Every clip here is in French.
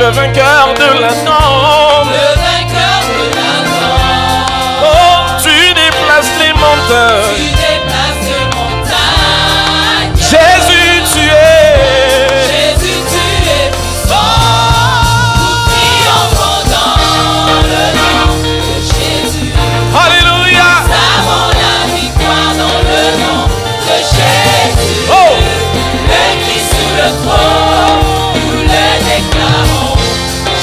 le vainqueur de la norme. Le vainqueur de la norme. Oh, tu déplaces les montagnes. Tu déplaces les montagnes. Jésus, tu es. Jésus, tu es puissant. Nous triomphons dans le nom de Jésus. Alléluia. Nous avons la victoire dans le nom de Jésus. Oh. Le Christ sur le trône, nous le déclarons.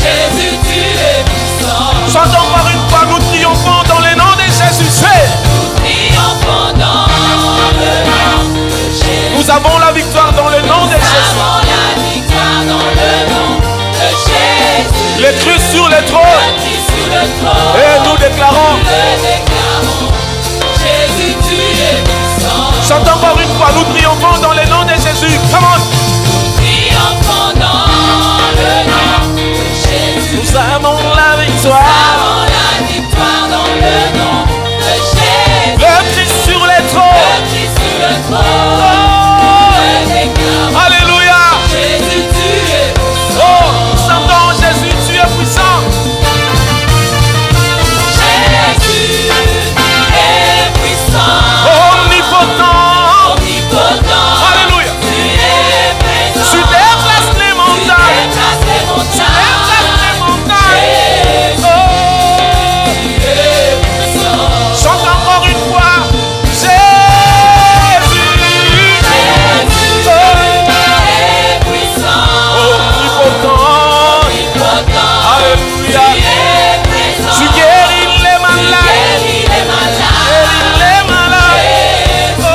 Jésus, tu es puissant. Chantons par une fois, nous triomphons dans le nom de Jésus. Nous triomphons dans le nom de Jésus. Nous avons la victoire dans le nom de Nous Jésus. avons la victoire dans le nom de Jésus. Le Christ sur le trône. Le Christ sur le trône, Et nous déclarons. nous le déclarons. Jésus, tu es puissant. Chantons encore une fois, nous triomphons dans le nom de Jésus. Come on. Triomphons dans le nom de Jésus. Nous avons la Nous victoire. avons la victoire dans le nom de Jésus. Le Christ sur le trône. Le Christ sur le trône, Oh. nous le déclarons. Alléluia. Jésus, tu es puissant. Oh, nous chantons Jésus, tu es puissant. Jésus est puissant. Omnipotent. Omnipotent. Alléluia. Tu es présent. Tu déplaces les Tu montagnes. déplaces les Déplaces les montagnes. montagnes. Jésus, Oh. tu es puissant. Chante encore une fois. Jésus. Jésus Oh. est puissant. Omnipotent. Omnipotent. Alléluia. Tu es présent. Tu guéris les malades. Guéris les malades. Guéris les malades. Oh,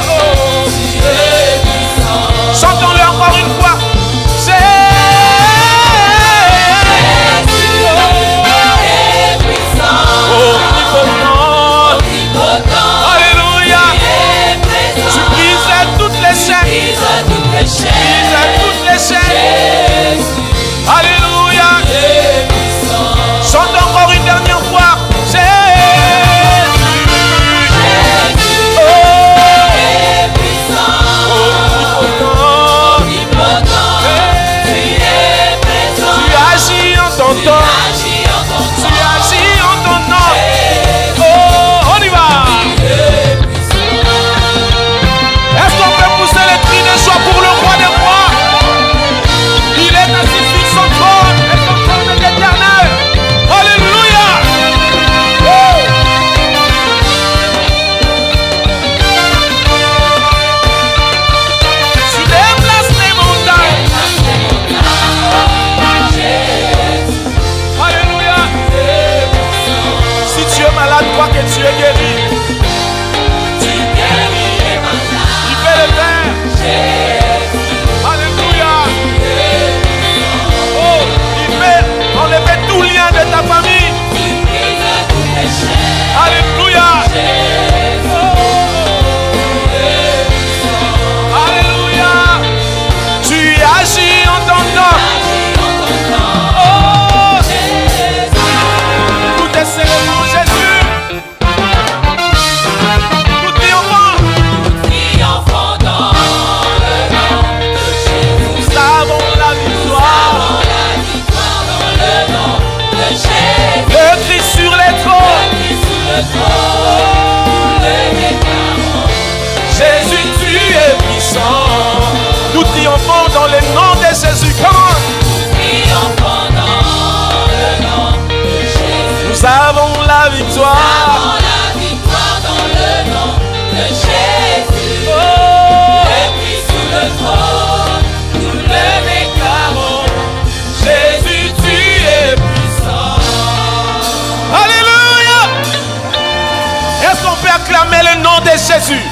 oh. Tu es puissant. Chantons-le encore une fois. Jésus est puissant. Omnipotent. Omnipotent. Alléluia. Tu es présent. Tu brises toutes les chaînes. Brise toutes les Brises chaînes. toutes les chaînes. Jésus Alléluia. est puissant. Chante encore une dernière fois. Jésus. Jésus Oh. est puissant. Omnipotent. Omnipotent. Tu es présent. Tu agis en ton Tu temps. agis en ton Tu temps. agis en ton nom. Jésus Oh, on y va. est puissant. Est-ce qu'on peut pousser les cris de joie pour le roi des rois? Il est assis sur son trône et son trône est éternel. Alléluia. Woo. Tu déplaces les montagnes. Alléluia. Si tu es malade, crois que tu es guéri. Tu guéris les malades. Il fait le faire. Alléluia. Oh, il fait enlever tout lien de ta famille. Tu brises toutes les chaînes. Alléluia. Alléluia. Tu agis en ton temps. Agis en ton temps. Oh, Jésus. tout est célébrant Jésus. Nous triomphons. Triomphons dans le nom de Jésus. Nous avons la victoire. Avons la victoire dans le nom de Jésus. Le Christ sur les trônes. Le Christ sur le trône, nous le déclarons. Jésus, tu es puissant. Nous triomphons dans le nom de Jésus. Comment? Triomphons dans le nom de Jésus. Nous avons la victoire. Avons la victoire dans le nom de Jésus. Oh. Le Christ sur le trône, nous le déclarons. Jésus, tu es puissant. Alléluia. Est-ce qu'on peut acclamer le nom de Jésus?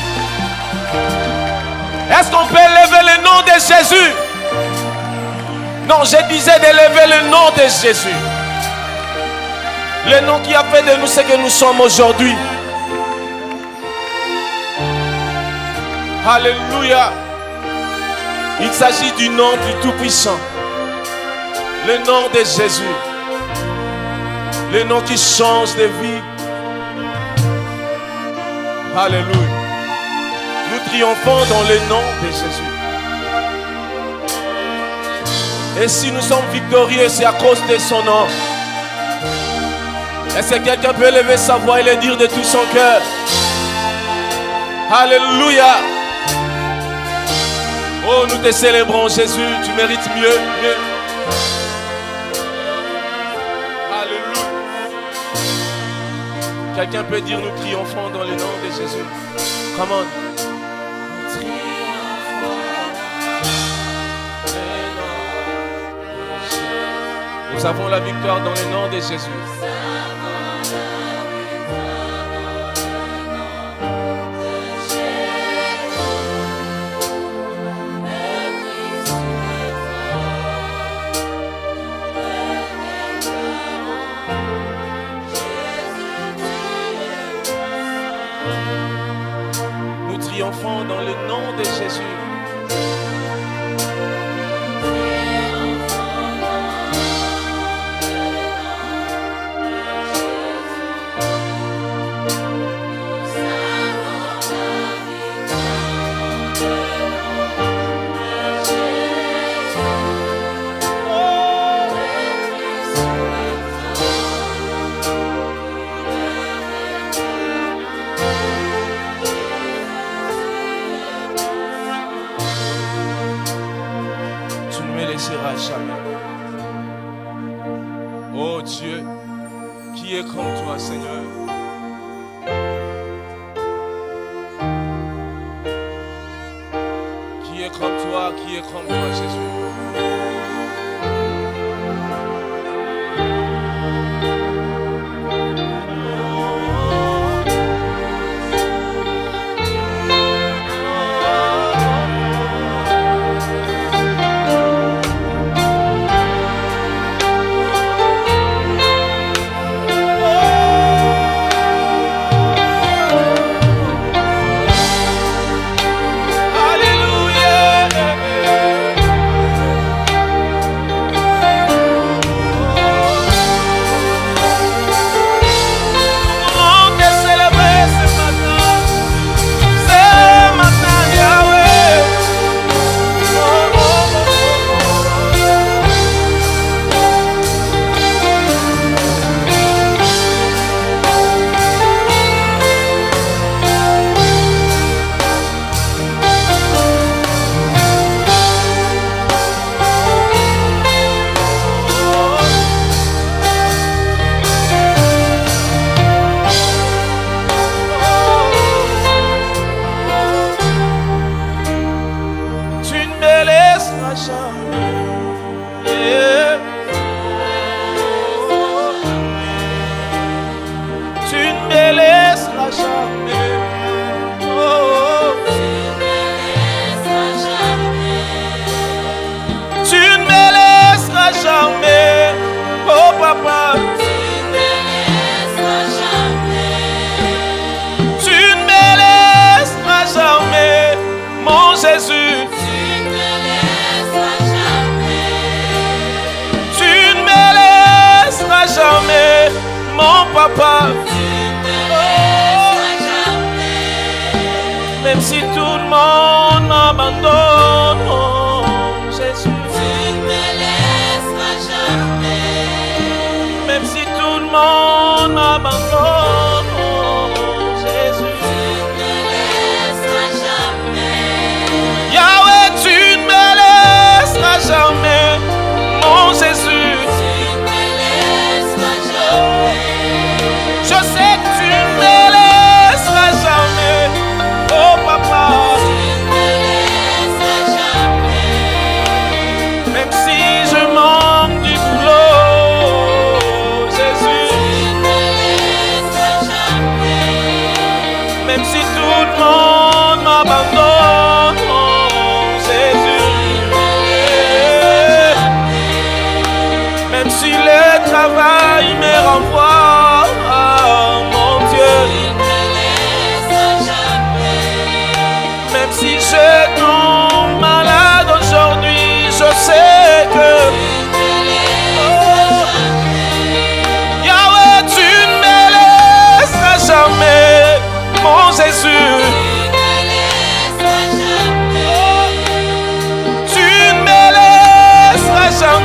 Est-ce qu'on peut élever le nom de Jésus? Non, je disais d'élever le nom de Jésus. Le nom qui a fait de nous ce que nous sommes aujourd'hui. Alléluia. Il s'agit du nom du Tout-Puissant. Le nom de Jésus. Le nom qui change de vie. Alléluia. Nous triomphons dans le nom de Jésus. Et si nous sommes victorieux, c'est à cause de son nom. Est-ce que quelqu'un peut lever sa voix et le dire de tout son cœur? Alléluia. Oh, nous te célébrons, Jésus. Tu mérites mieux, mieux. Alléluia. Quelqu'un peut dire nous triomphons dans le nom de Jésus. Come on. Nous avons la victoire dans le nom de Jésus. Nous triomphons dans le nom de Jésus. Jamais. Oh Dieu, qui est comme toi, Seigneur? Qui est comme toi, qui est comme toi, Jésus? Papa, même si tout le monde m'abandonne, oh, Jésus, tu ne me laisseras jamais. Même si tout le monde m'abandonne, oh, Jésus, tu ne me laisseras jamais. Yahweh, tu ne me laisseras jamais, mon Jésus. Je sais que tu ne me laisseras jamais, oh papa. Tu ne me laisseras jamais. Même si je manque du boulot, Jésus. Tu ne me laisseras jamais. Même si tout le monde m'abandonne, oh Jésus. Tu ne me laisseras jamais. Même si le travail me renvoie. Si je tombe malade aujourd'hui, je sais que oh, Yahweh, tu ne me laisseras jamais, mon Jésus. Tu ne me laisseras jamais.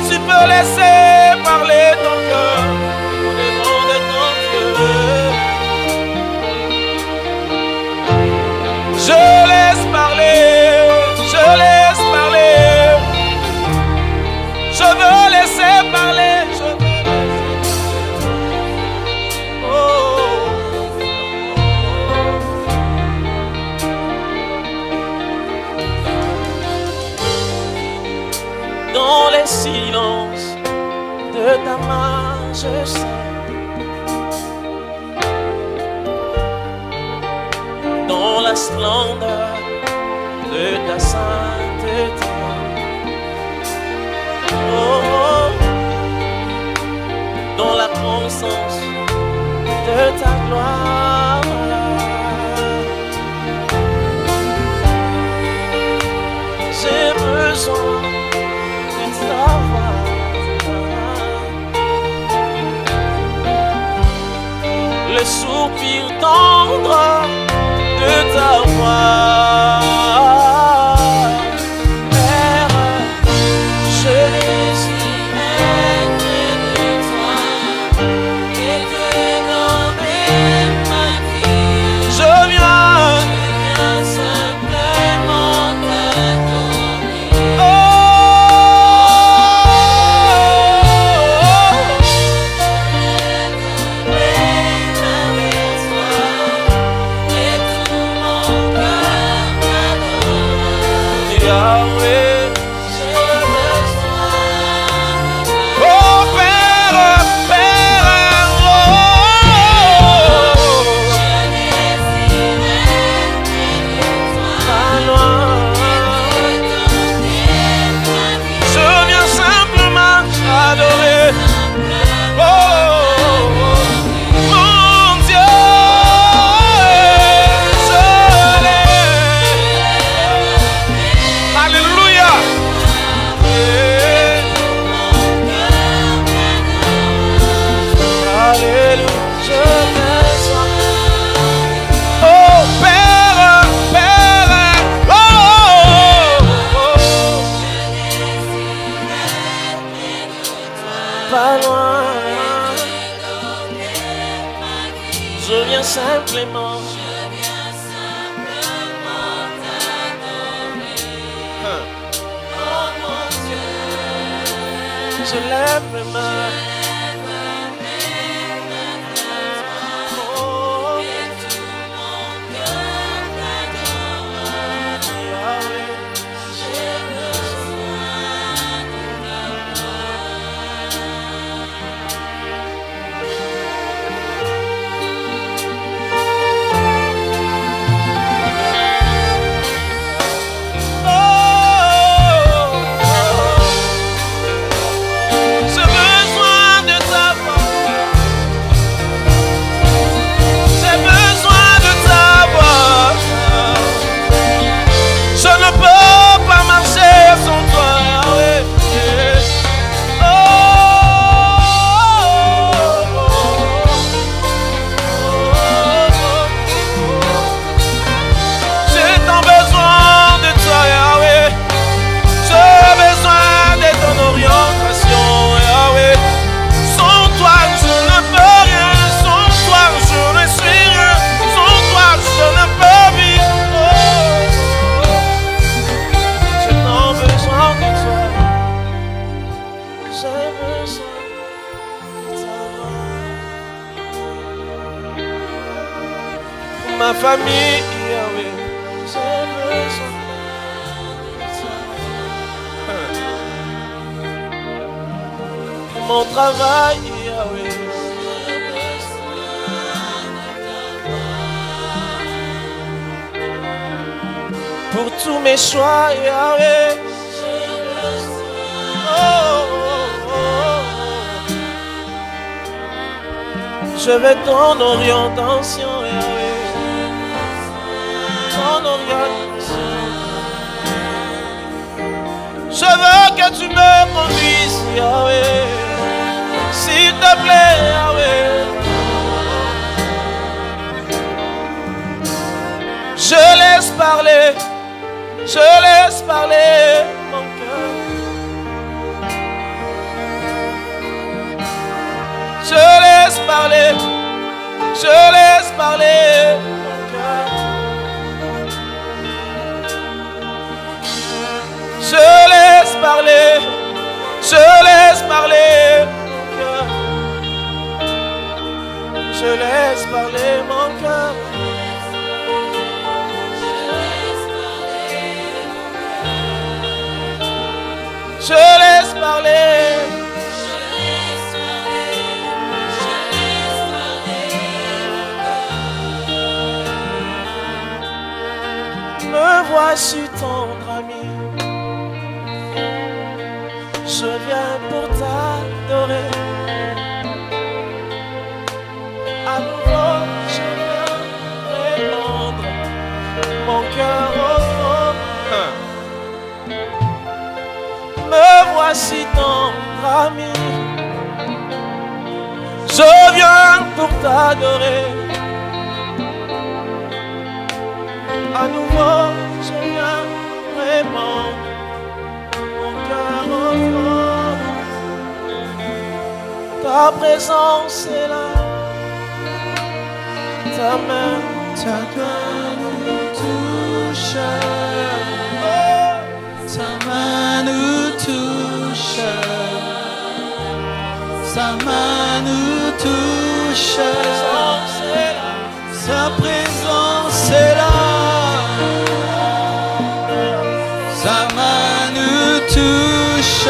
Tu peux laisser parler ton cœur au devant de ton Dieu. Je laisse parler, je laisse parler. Je veux laisser parler, je veux laisser me sens dans la splendeur de ta sainteté. Oh, dans la puissance de ta gloire. J'ai besoin de ta voix, le soupir tendre de ta voix. Père, je désire être de toi et te donner ma vie. Je viens simplement t'adorer. Oh, Yahweh, j'ai besoin. Oh Père, Père, oh, je désire pas loin. Je viens simplement t'adorer. Oh, mon Dieu, je l'aime. Alléluia. Alléluia, je besoin. Oh Père, Père, oh, pas loin. Je viens simplement. Oh mon Dieu, je lève mes mains. Oh, Yahweh, j'ai besoin de ta j'ai besoin de ta voix. J'ai besoin de ta voix. Je ne peux pas marcher sans toi. Yahweh. Oh, oh, oh. J'ai tant besoin de toi, Yahweh. J'ai besoin de ton orientation, Yahweh. Sans toi, je ne peux rien. Sans toi, je ne suis rien. Sans toi, je ne peux vivre. Oh, j'ai tant besoin de toi. J'ai besoin de ta voix. Pour ma famille, Yahweh. J'ai besoin de ta voix. Pour mon travail, Yahweh. Pour tous mes choix, Yahweh. Oh, oh, oh. Je veux ton orientation, Yahweh. Ton orientation. Je veux que tu me conduises, Yahweh. S'il te plaît, Yahweh. Je laisse parler mon cœur. Je laisse parler mon cœur. Je laisse parler mon cœur. Je laisse parler mon cœur. Je laisse parler. voici tendre ami. Je viens pour t'adorer. À nouveau, je viens répandre mon cœur au fond. Me voici tendre ami. Je viens pour t'adorer. À nouveau, je viens répandre mon cœur au fond. Ta présence est là. Ta main nous touche. Ta main nous touche. Sa main nous touche. Sa présence est là. Sa main nous touche.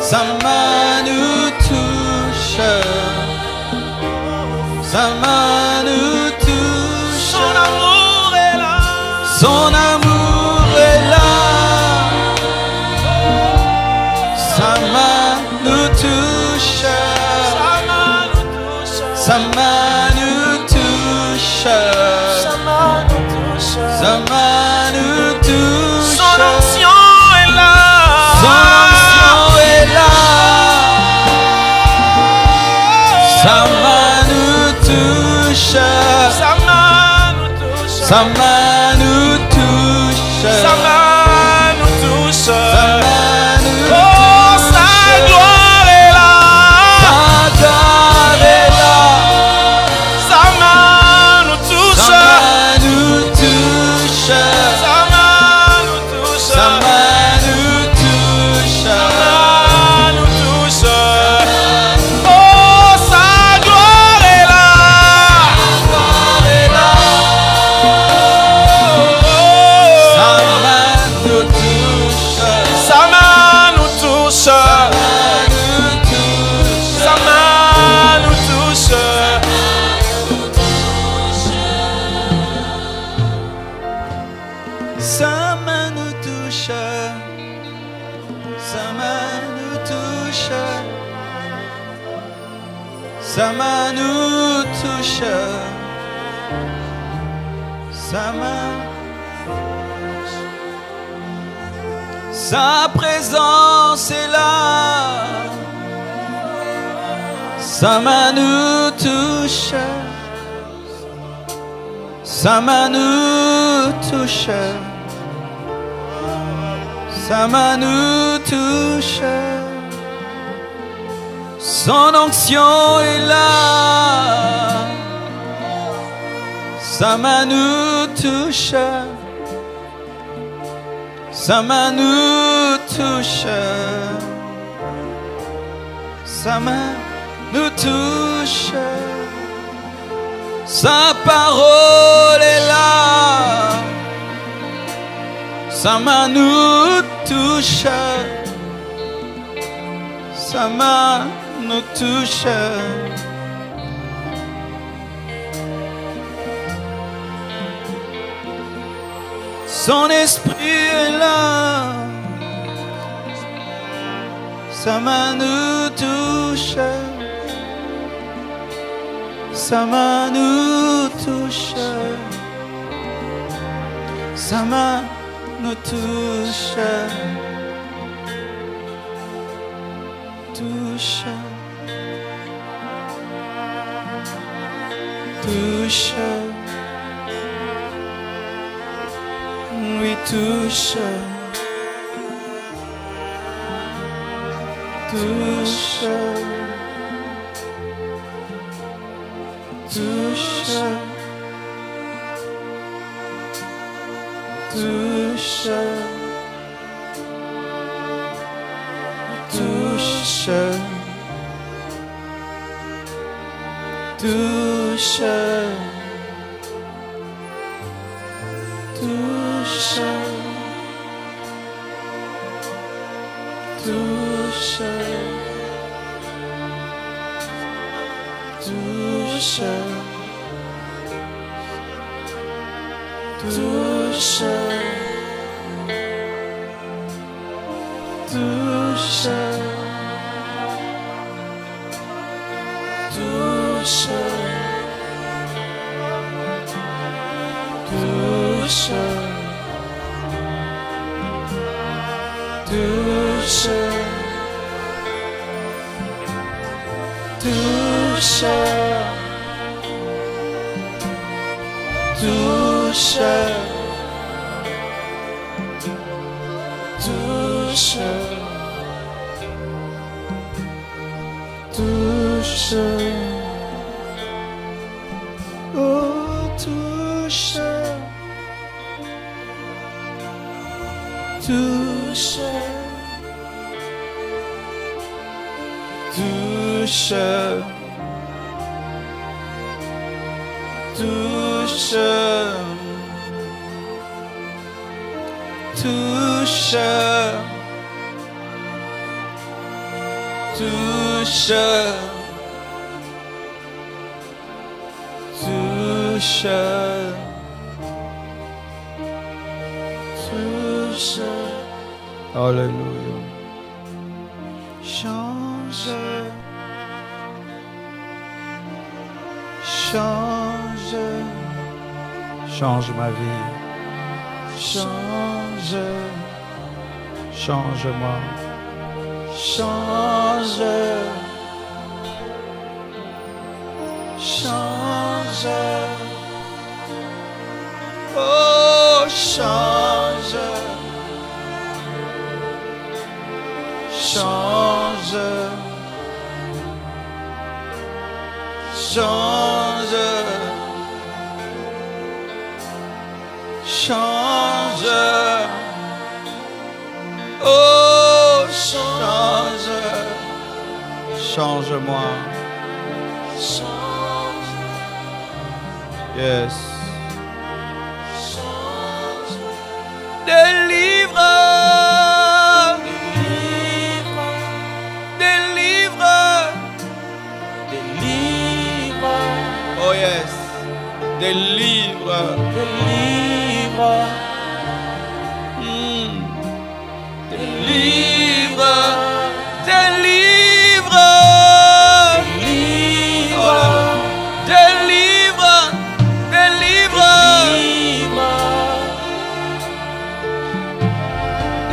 Sa main nous touche. Sa main nous touche. Son amour est là. Son amour est là. Sa main nous touche. Sa main nous touche. Sa main nous touche. Sa main nous touche. Son onction est là. Son onction est là. Sa main nous touche. Sa main nous touche. Sa main nous touche. Sa main nous touche. Sa main nous Oh, sa gloire est là. Sa gloire est là. Sa main nous touche. Sa main nous touche. Sa main nous touche. Sa main nous touche. Sa main nous touche. Oh, sa gloire est là. Sa main nous touche. Sa main nous touche. Sa main nous touche. Sa main nous touche. Sa main nous touche. Sa main nous touche. Sa main nous touche. Sa main. Sa présence est là. Sa main nous touche. Sa main nous touche. Sa main nous touche. Son onction est là. Sa main nous touche. Sa main nous touche. Sa main nous touche. Sa parole est là. Sa main nous touche. Sa main nous touche. Son esprit est là. Sa main nous touche. Sa main nous touche. Sa main nous touche. Touche. Touche. Oui, touche. Touche. Touche. Touche. Touche. Touche. Touche. Touche. Touche. touche, touche, touche, touche, touche, touche, touche, touche, touche, oh touche, touche, touche, touche, touche, touche, touche, touche. Alléluia. Change, change, change ma vie. Change, change-moi. Change, change, oh change, change, change, change, oh change, change-moi. Yes. Délivre, délivre, délivre. Oh yes. Délivre, délivre. Délivre, délivre, délivre, délivre, délivre,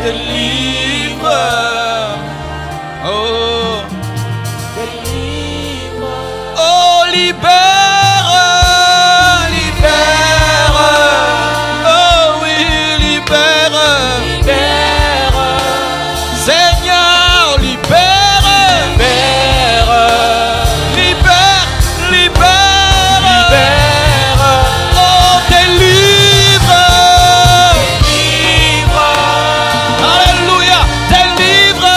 délivre, oh, délivre, oh, libère, libère, oh oui, libère, libère, Seigneur, libère, libère, libère, libère, libère, oh, délivre, délivre, alléluia, délivre,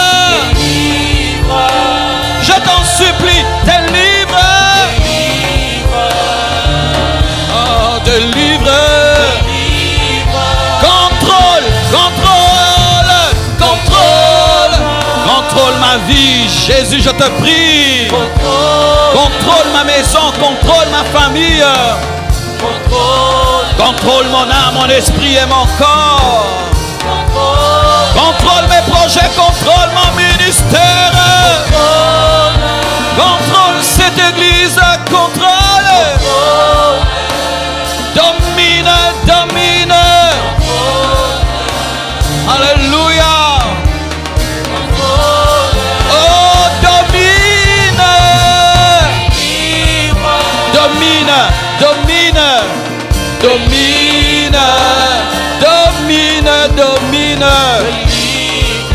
délivre, je t'en supplie, délivre, délivre, oh, délivre, délivre, contrôle, contrôle, contrôle, contrôle ma vie, Jésus, je te prie, contrôle ma maison, contrôle ma famille, contrôle mon âme, mon esprit et mon corps, contrôle mes projets, contrôle mon ministère, contrôle cette église, contrôle, domine, domine, alléluia, oh domine, domine, domine, domine, domine, domine,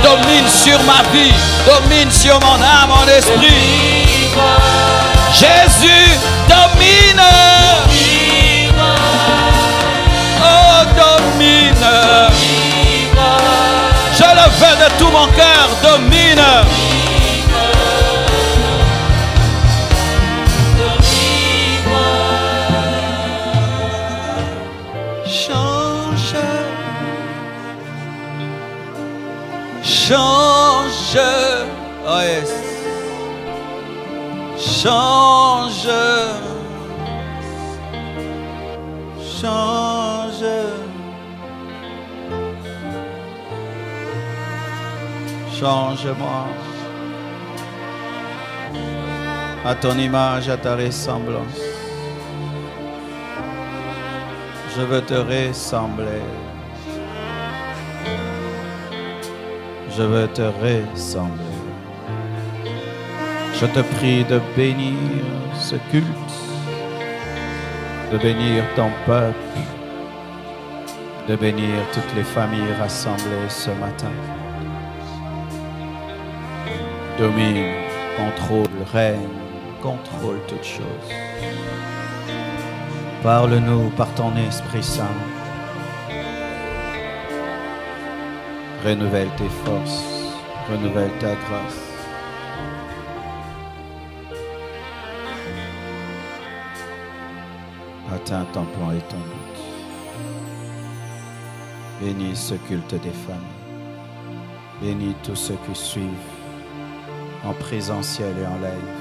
domine sur ma vie, domine sur mon âme, mon esprit, Jésus, domine, oh domine, je le veux de tout mon cœur, domine, change, change, oh yes, change, change. Change-moi à ton image, à ta ressemblance. Je veux te ressembler. Je veux te ressembler. Je te prie de bénir ce culte, de bénir ton peuple, de bénir toutes les familles rassemblées ce matin. Domine, contrôle, règne, contrôle toutes choses. Parle-nous par ton Esprit Saint. Renouvelle tes forces, renouvelle ta grâce. Atteins ton plan et ton but. Bénis ce culte des familles. Bénis tous ceux qui suivent en présentiel et en live.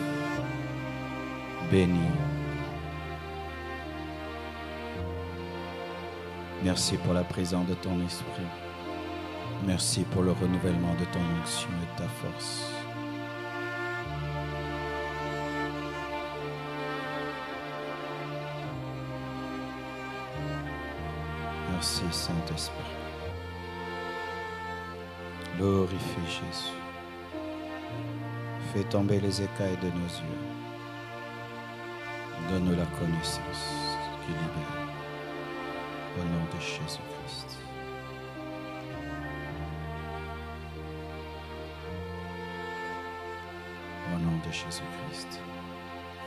Bénis. Merci pour la présence de ton esprit. Merci pour le renouvellement de ton onction et de ta force. Merci Saint-Esprit. Glorifie Jésus. Fais tomber les écailles de nos yeux. Donne-nous la connaissance qui libère. Au nom de Jésus-Christ. Au nom de Jésus-Christ.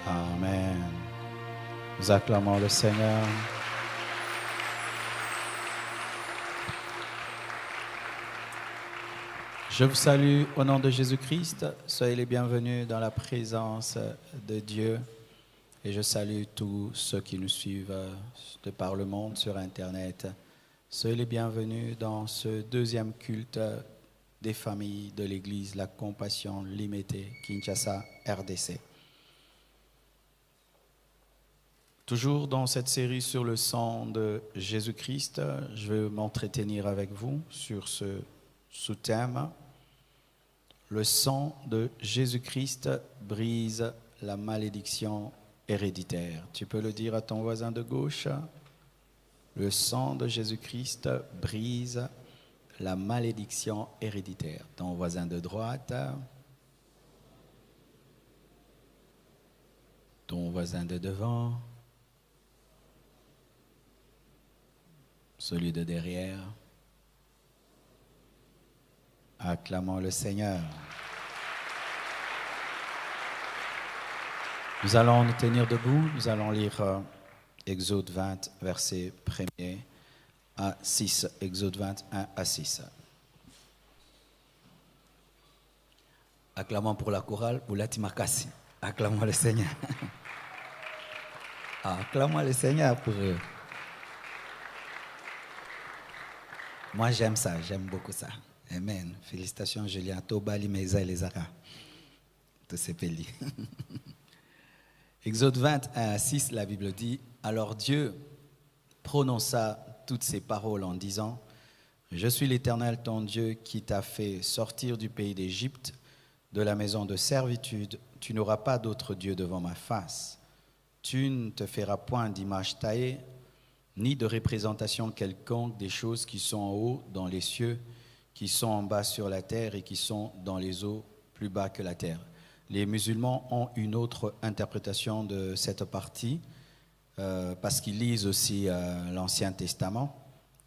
Amen. Nous acclamons le Seigneur. Je vous salue au nom de Jésus-Christ. Soyez les bienvenus dans la présence de Dieu. Et je salue tous ceux qui nous suivent de par le monde sur Internet. Soyez les bienvenus dans ce deuxième culte des familles de l'Église, la Compassion Limitée, Kinshasa, RDC. Toujours dans cette série sur le sang de Jésus-Christ, je vais m'entretenir avec vous sur ce sous-thème. Le sang de Jésus-Christ brise la malédiction héréditaire. Tu peux le dire à ton voisin de gauche. Le sang de Jésus-Christ brise la malédiction héréditaire. Ton voisin de droite. Ton voisin de devant. Celui de derrière. Acclamons le Seigneur. Nous allons nous tenir debout, nous allons lire Exode 20, verset 1er à 6. Exode 21 à 6. Acclamons pour la chorale, Boulati Makasi. Acclamons le Seigneur. Acclamons le Seigneur pour eux. Moi j'aime ça, j'aime beaucoup ça. Amen. Félicitations Julien. Tobali Meza et les Ara. Tous ces pays. Exode 21 à 6, la Bible dit, « Alors Dieu prononça toutes ces paroles en disant, « Je suis l'Éternel ton Dieu qui t'a fait sortir du pays d'Égypte, de la maison de servitude. Tu n'auras pas d'autre Dieu devant ma face. Tu ne te feras point d'image taillée, ni de représentation quelconque des choses qui sont en haut dans les cieux, qui sont en bas sur la terre et qui sont dans les eaux plus bas que la terre. » Les musulmans ont une autre interprétation de cette partie parce qu'ils lisent aussi l'Ancien Testament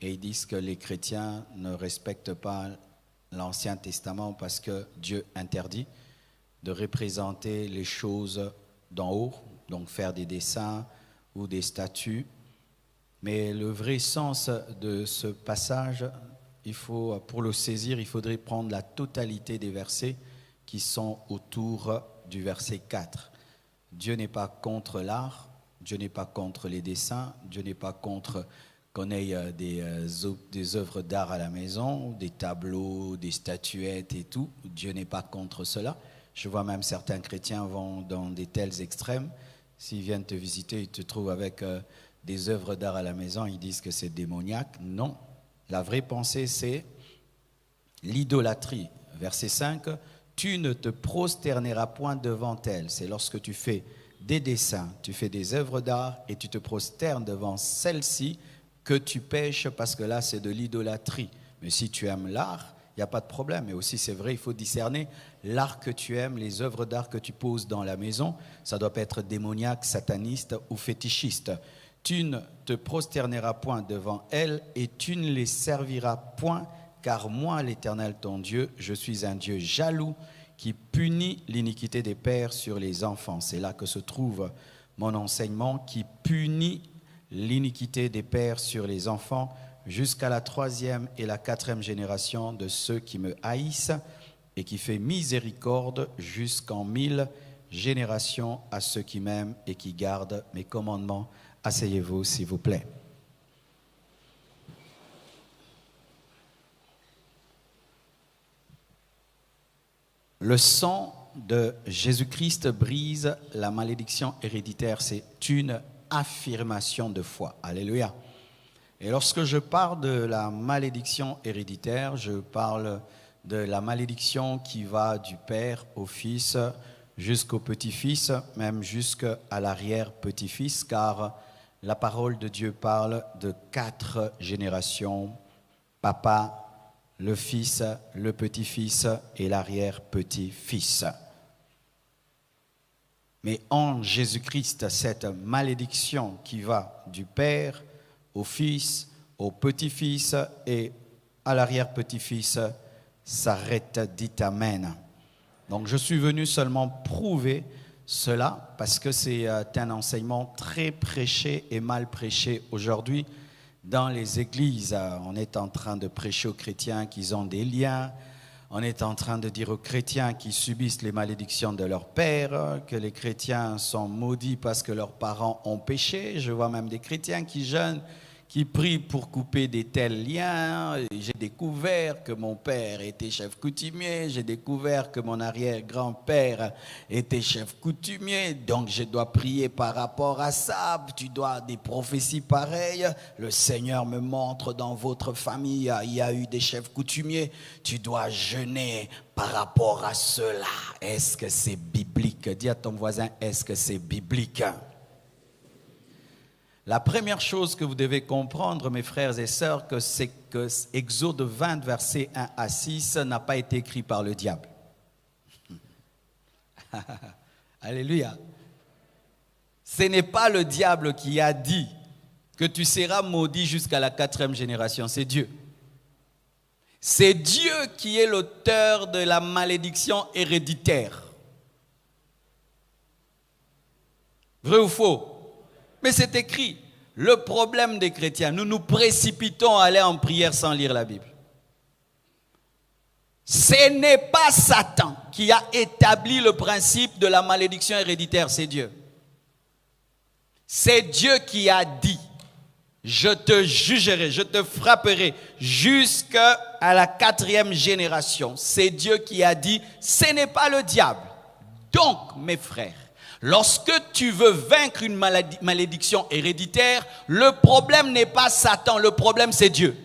et ils disent que les chrétiens ne respectent pas l'Ancien Testament parce que Dieu interdit de représenter les choses d'en haut, donc faire des dessins ou des statues. Mais le vrai sens de ce passage, pour le saisir, il faudrait prendre la totalité des versets qui sont autour du verset 4. Dieu n'est pas contre l'art, Dieu n'est pas contre les dessins, Dieu n'est pas contre qu'on ait des œuvres d'art à la maison, des tableaux, des statuettes et tout. Dieu n'est pas contre cela. Je vois même certains chrétiens vont dans des tels extrêmes. S'ils viennent te visiter, ils te trouvent avec des œuvres d'art à la maison, ils disent que c'est démoniaque. Non, la vraie pensée c'est l'idolâtrie. verset 5, tu ne te prosterneras point devant elle. C'est lorsque tu fais des dessins, tu fais des œuvres d'art et tu te prosternes devant celle-ci que tu pêches, parce que là c'est de l'idolâtrie. Mais si tu aimes l'art, il n'y a pas de problème. Et aussi c'est vrai, il faut discerner l'art que tu aimes, les œuvres d'art que tu poses dans la maison. Ça doit pas être démoniaque, sataniste ou fétichiste. Tu ne te prosterneras point devant elle et tu ne les serviras point, car moi, l'Éternel ton Dieu, je suis un Dieu jaloux qui punit l'iniquité des pères sur les enfants. C'est là que se trouve mon enseignement, qui punit l'iniquité des pères sur les enfants jusqu'à la 3e et la 4e génération de ceux qui me haïssent, et qui fait miséricorde jusqu'en 1000 générations à ceux qui m'aiment et qui gardent mes commandements. Asseyez-vous, s'il vous plaît. Le sang de Jésus-Christ brise la malédiction héréditaire. C'est une affirmation de foi. Alléluia. Et lorsque je parle de la malédiction héréditaire, je parle de la malédiction qui va du père au fils jusqu'au petit-fils, même jusqu'à l'arrière-petit-fils, car la parole de Dieu parle de 4 générations: papa, le fils, le petit-fils et l'arrière-petit-fils. Mais en Jésus-Christ, cette malédiction qui va du père au fils, au petit-fils et à l'arrière-petit-fils s'arrête. Dites Amen. Donc je suis venu seulement prouver cela, parce que c'est un enseignement très prêché et mal prêché aujourd'hui dans les églises. On est en train de prêcher aux chrétiens qu'ils ont des liens. On est en train de dire aux chrétiens qui subissent les malédictions de leur père, que les chrétiens sont maudits parce que leurs parents ont péché. Je vois même des chrétiens qui jeûnent, qui prient pour couper des tels liens. J'ai découvert que mon père était chef coutumier, j'ai découvert que mon arrière-grand-père était chef coutumier, donc je dois prier par rapport à ça. Tu dois des prophéties pareilles. Le Seigneur me montre dans votre famille, il y a eu des chefs coutumiers, tu dois jeûner par rapport à cela. Est-ce que c'est biblique? Dis à ton voisin, est-ce que c'est biblique? La première chose que vous devez comprendre, mes frères et sœurs, c'est que Exode 20, versets 1 à 6 n'a pas été écrit par le diable. Alléluia. Ce n'est pas le diable qui a dit que tu seras maudit jusqu'à la 4e génération, c'est Dieu. C'est Dieu qui est l'auteur de la malédiction héréditaire. Vrai ou faux? Mais c'est écrit. Le problème des chrétiens, nous nous précipitons à aller en prière sans lire la Bible. Ce n'est pas Satan qui a établi le principe de la malédiction héréditaire, c'est Dieu. C'est Dieu qui a dit, je te jugerai, je te frapperai jusqu'à la 4e génération. C'est Dieu qui a dit, ce n'est pas le diable. Donc, mes frères, lorsque tu veux vaincre une malédiction héréditaire, le problème n'est pas Satan, le problème c'est Dieu.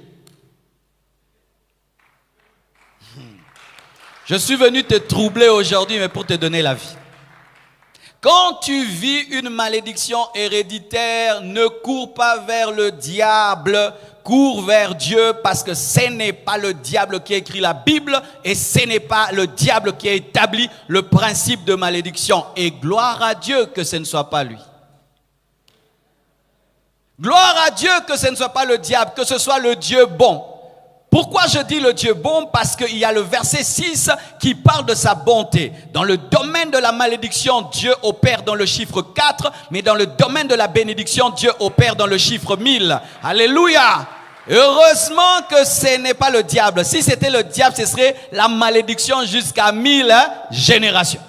Je suis venu te troubler aujourd'hui, mais pour te donner la vie. Quand tu vis une malédiction héréditaire, ne cours pas vers le diable, cours vers Dieu, parce que ce n'est pas le diable qui a écrit la Bible et ce n'est pas le diable qui a établi le principe de malédiction. Et gloire à Dieu que ce ne soit pas lui. Gloire à Dieu que ce ne soit pas le diable, que ce soit le Dieu bon. Pourquoi je dis le Dieu bon? Parce qu'il y a le verset 6 qui parle de sa bonté. Dans le domaine de la malédiction, Dieu opère dans le chiffre 4, mais dans le domaine de la bénédiction, Dieu opère dans le chiffre 1000. Alléluia! Heureusement que ce n'est pas le diable. Si c'était le diable, ce serait la malédiction jusqu'à 1000 générations.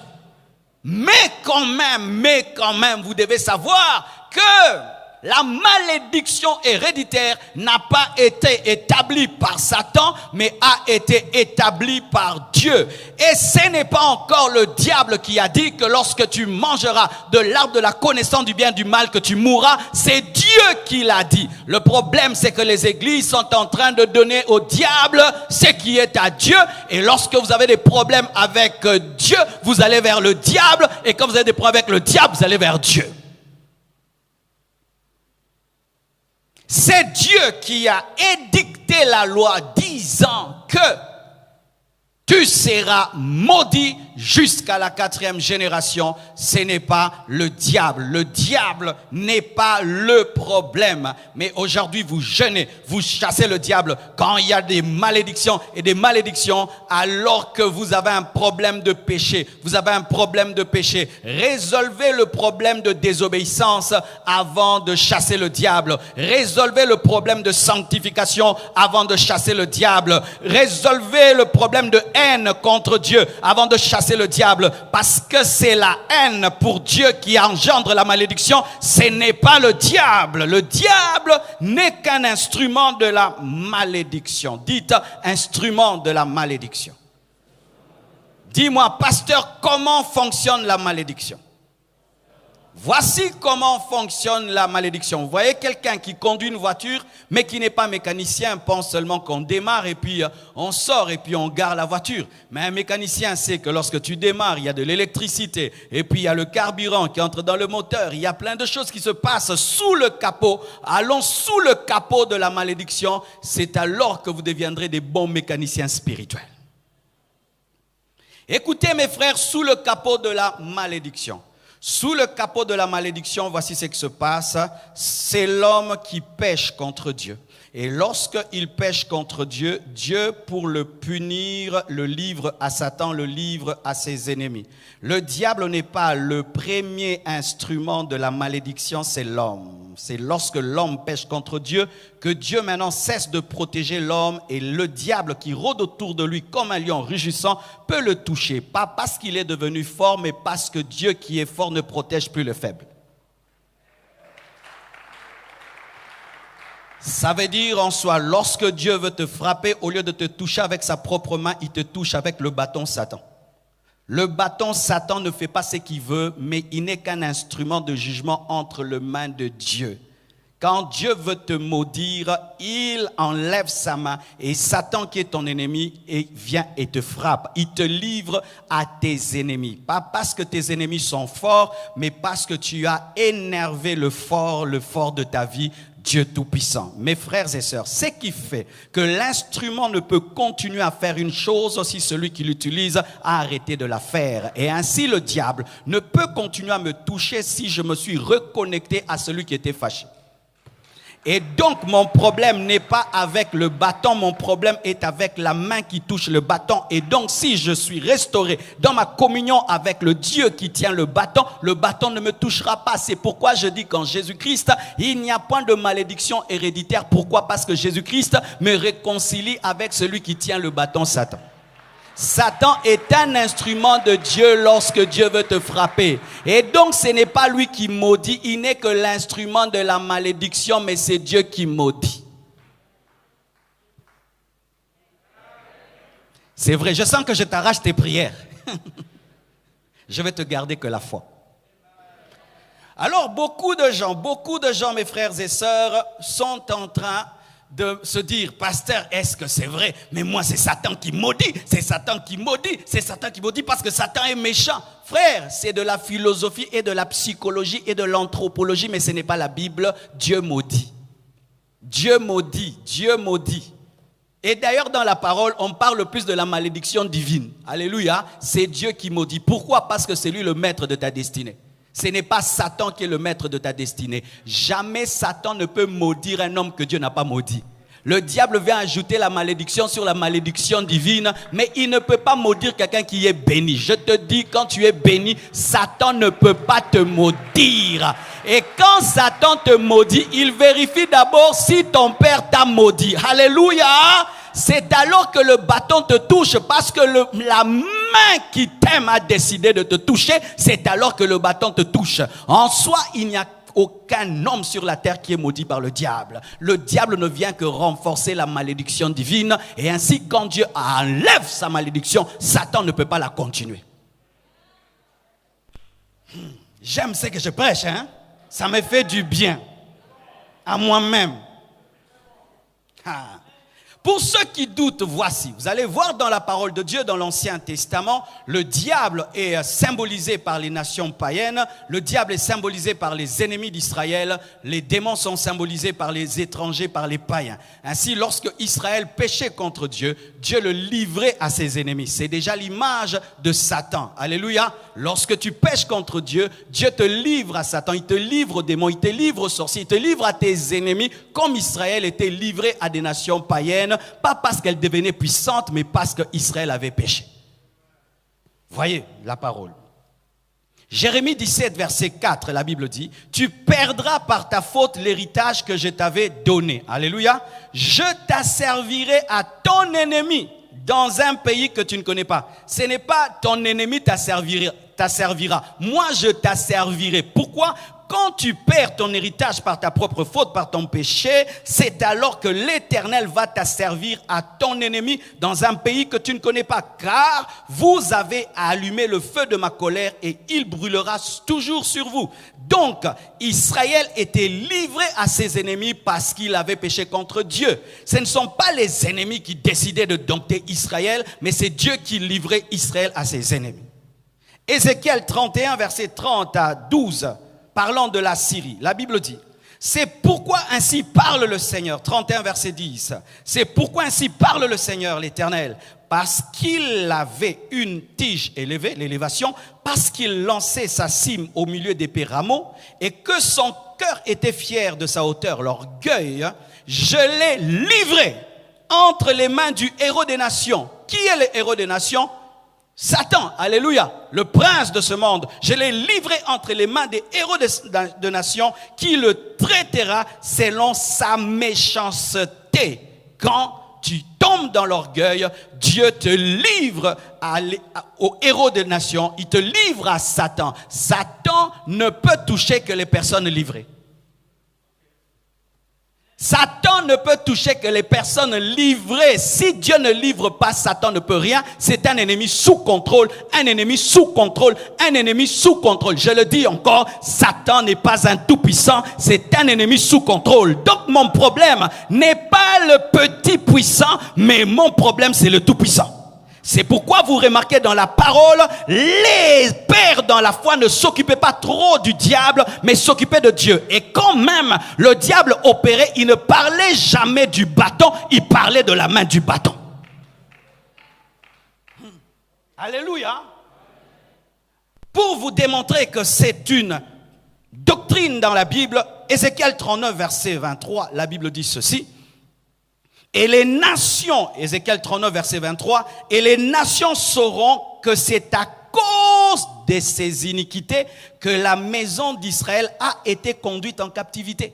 Mais quand même, vous devez savoir que La malédiction héréditaire n'a pas été établie par Satan, mais a été établie par Dieu. Et ce n'est pas encore le diable qui a dit que lorsque tu mangeras de l'arbre de la connaissance du bien et du mal que tu mourras. C'est Dieu qui l'a dit. Le problème, c'est que les églises sont en train de donner au diable ce qui est à Dieu. Et lorsque vous avez des problèmes avec Dieu, vous allez vers le diable. Et quand vous avez des problèmes avec le diable, vous allez vers Dieu. C'est Dieu qui a édicté la loi disant que tu seras maudit jusqu'à la 4e génération. Ce n'est pas le diable. Le diable n'est pas le problème. Mais aujourd'hui, vous jeûnez, vous chassez le diable quand il y a des malédictions et des malédictions alors que vous avez un problème de péché. Vous avez un problème de péché. Résolvez le problème de désobéissance avant de chasser le diable. Résolvez le problème de sanctification avant de chasser le diable. Résolvez le problème de haine contre Dieu avant de chasser le diable, parce que c'est la haine pour Dieu qui engendre la malédiction. Ce n'est pas le diable. Le diable n'est qu'un instrument de la malédiction. Dites instrument de la malédiction. Dis-moi, pasteur, comment fonctionne la malédiction? Voici comment fonctionne la malédiction. Vous voyez quelqu'un qui conduit une voiture, mais qui n'est pas mécanicien, pense seulement qu'on démarre et puis on sort et puis on gare la voiture. Mais un mécanicien sait que lorsque tu démarres, il y a de l'électricité et puis il y a le carburant qui entre dans le moteur. Il y a plein de choses qui se passent sous le capot. Allons sous le capot de la malédiction. C'est alors que vous deviendrez des bons mécaniciens spirituels. Écoutez mes frères, sous le capot de la malédiction. Sous le capot de la malédiction, voici ce qui se passe. C'est l'homme qui pêche contre Dieu. Et lorsqu'il pêche contre Dieu, Dieu, pour le punir, le livre à Satan, le livre à ses ennemis. Le diable n'est pas le premier instrument de la malédiction, c'est l'homme. C'est lorsque l'homme pêche contre Dieu que Dieu maintenant cesse de protéger l'homme et le diable qui rôde autour de lui comme un lion rugissant peut le toucher. Pas parce qu'il est devenu fort, mais parce que Dieu qui est fort ne protège plus le faible. Ça veut dire en soi, lorsque Dieu veut te frapper, au lieu de te toucher avec sa propre main, il te touche avec le bâton Satan. Le bâton Satan ne fait pas ce qu'il veut, mais il n'est qu'un instrument de jugement entre les mains de Dieu. Quand Dieu veut te maudire, il enlève sa main et Satan qui est ton ennemi vient et te frappe. Il te livre à tes ennemis. Pas parce que tes ennemis sont forts, mais parce que tu as énervé le fort de ta vie, Dieu Tout-Puissant. Mes frères et sœurs, ce qui fait que l'instrument ne peut continuer à faire une chose si celui qui l'utilise a arrêté de la faire. Et ainsi le diable ne peut continuer à me toucher si je me suis reconnecté à celui qui était fâché. Et donc mon problème n'est pas avec le bâton, mon problème est avec la main qui touche le bâton. Et donc si je suis restauré dans ma communion avec le Dieu qui tient le bâton ne me touchera pas. C'est pourquoi je dis qu'en Jésus-Christ, il n'y a point de malédiction héréditaire. Pourquoi? Parce que Jésus-Christ me réconcilie avec celui qui tient le bâton, Satan. Satan est un instrument de Dieu lorsque Dieu veut te frapper. Et donc ce n'est pas lui qui maudit, il n'est que l'instrument de la malédiction, mais c'est Dieu qui maudit. C'est vrai, je sens que je t'arrache tes prières. Je vais te garder que la foi. Alors beaucoup de gens, mes frères et sœurs, sont en train de se dire, pasteur, est-ce que c'est vrai? Mais moi, c'est Satan qui maudit, c'est Satan qui maudit, c'est Satan qui maudit parce que Satan est méchant. Frère, c'est de la philosophie et de la psychologie et de l'anthropologie, mais ce n'est pas la Bible. Dieu maudit. Dieu maudit, Dieu maudit. Et d'ailleurs, dans la parole, on parle plus de la malédiction divine. Alléluia, c'est Dieu qui maudit. Pourquoi? Parce que c'est lui le maître de ta destinée. Ce n'est pas Satan qui est le maître de ta destinée. Jamais Satan ne peut maudire un homme que Dieu n'a pas maudit. Le diable vient ajouter la malédiction sur la malédiction divine, mais il ne peut pas maudire quelqu'un qui est béni. Je te dis, quand tu es béni, Satan ne peut pas te maudire. Et quand Satan te maudit, il vérifie d'abord si ton père t'a maudit. Alléluia! C'est alors que le bâton te touche, parce que la main qui t'aime a décidé de te toucher, c'est alors que le bâton te touche. En soi, il n'y a aucun homme sur la terre qui est maudit par le diable. Le diable ne vient que renforcer la malédiction divine. Et ainsi, quand Dieu enlève sa malédiction, Satan ne peut pas la continuer. J'aime ce que je prêche, hein? Ça me fait du bien à moi-même. Pour ceux qui doutent, voici, vous allez voir dans la parole de Dieu, dans l'Ancien Testament, le diable est symbolisé par les nations païennes, le diable est symbolisé par les ennemis d'Israël, les démons sont symbolisés par les étrangers, par les païens. Ainsi, lorsque Israël péchait contre Dieu, Dieu le livrait à ses ennemis. C'est déjà l'image de Satan. Alléluia. Lorsque tu pèches contre Dieu, Dieu te livre à Satan, il te livre aux démons, il te livre aux sorciers, il te livre à tes ennemis, comme Israël était livré à des nations païennes. Pas parce qu'elle devenait puissante, mais parce qu'Israël avait péché. Voyez la parole. Jérémie 17, verset 4, la Bible dit, « Tu perdras par ta faute l'héritage que je t'avais donné. » Alléluia. « Je t'asservirai à ton ennemi dans un pays que tu ne connais pas. » Ce n'est pas ton ennemi t'asservira. Moi, je t'asservirai. Pourquoi ? Quand tu perds ton héritage par ta propre faute, par ton péché, c'est alors que l'Éternel va t'asservir à ton ennemi dans un pays que tu ne connais pas. Car vous avez allumé le feu de ma colère et il brûlera toujours sur vous. Donc, Israël était livré à ses ennemis parce qu'il avait péché contre Dieu. Ce ne sont pas les ennemis qui décidaient de dompter Israël, mais c'est Dieu qui livrait Israël à ses ennemis. Ézéchiel 31, verset 30 à 12. Parlant de la Syrie, la Bible dit, c'est pourquoi ainsi parle le Seigneur, 31 verset 10, c'est pourquoi ainsi parle le Seigneur l'Éternel, parce qu'il avait une tige élevée, l'élévation, parce qu'il lançait sa cime au milieu d'épais rameaux, et que son cœur était fier de sa hauteur, l'orgueil, je l'ai livré entre les mains du héros des nations. Qui est le héros des nations ? Satan, alléluia, le prince de ce monde, je l'ai livré entre les mains des héros de nations qui le traitera selon sa méchanceté. Quand tu tombes dans l'orgueil, Dieu te livre aux héros des nations, il te livre à Satan. Satan ne peut toucher que les personnes livrées. Satan ne peut toucher que les personnes livrées. Si Dieu ne livre pas, Satan ne peut rien. C'est un ennemi sous contrôle, un ennemi sous contrôle, un ennemi sous contrôle. Je le dis encore, Satan n'est pas un tout-puissant, c'est un ennemi sous contrôle. Donc mon problème n'est pas le petit puissant, mais mon problème c'est le tout-puissant. C'est pourquoi vous remarquez dans la parole, les pères dans la foi ne s'occupaient pas trop du diable, mais s'occupaient de Dieu. Et quand même le diable opérait, il ne parlait jamais du bâton, il parlait de la main du bâton. Alléluia. Pour vous démontrer que c'est une doctrine dans la Bible, Ézéchiel 39, verset 23, la Bible dit ceci. Et les nations, Ézéchiel 39, verset 23, et les nations sauront que c'est à cause de ces iniquités que la maison d'Israël a été conduite en captivité.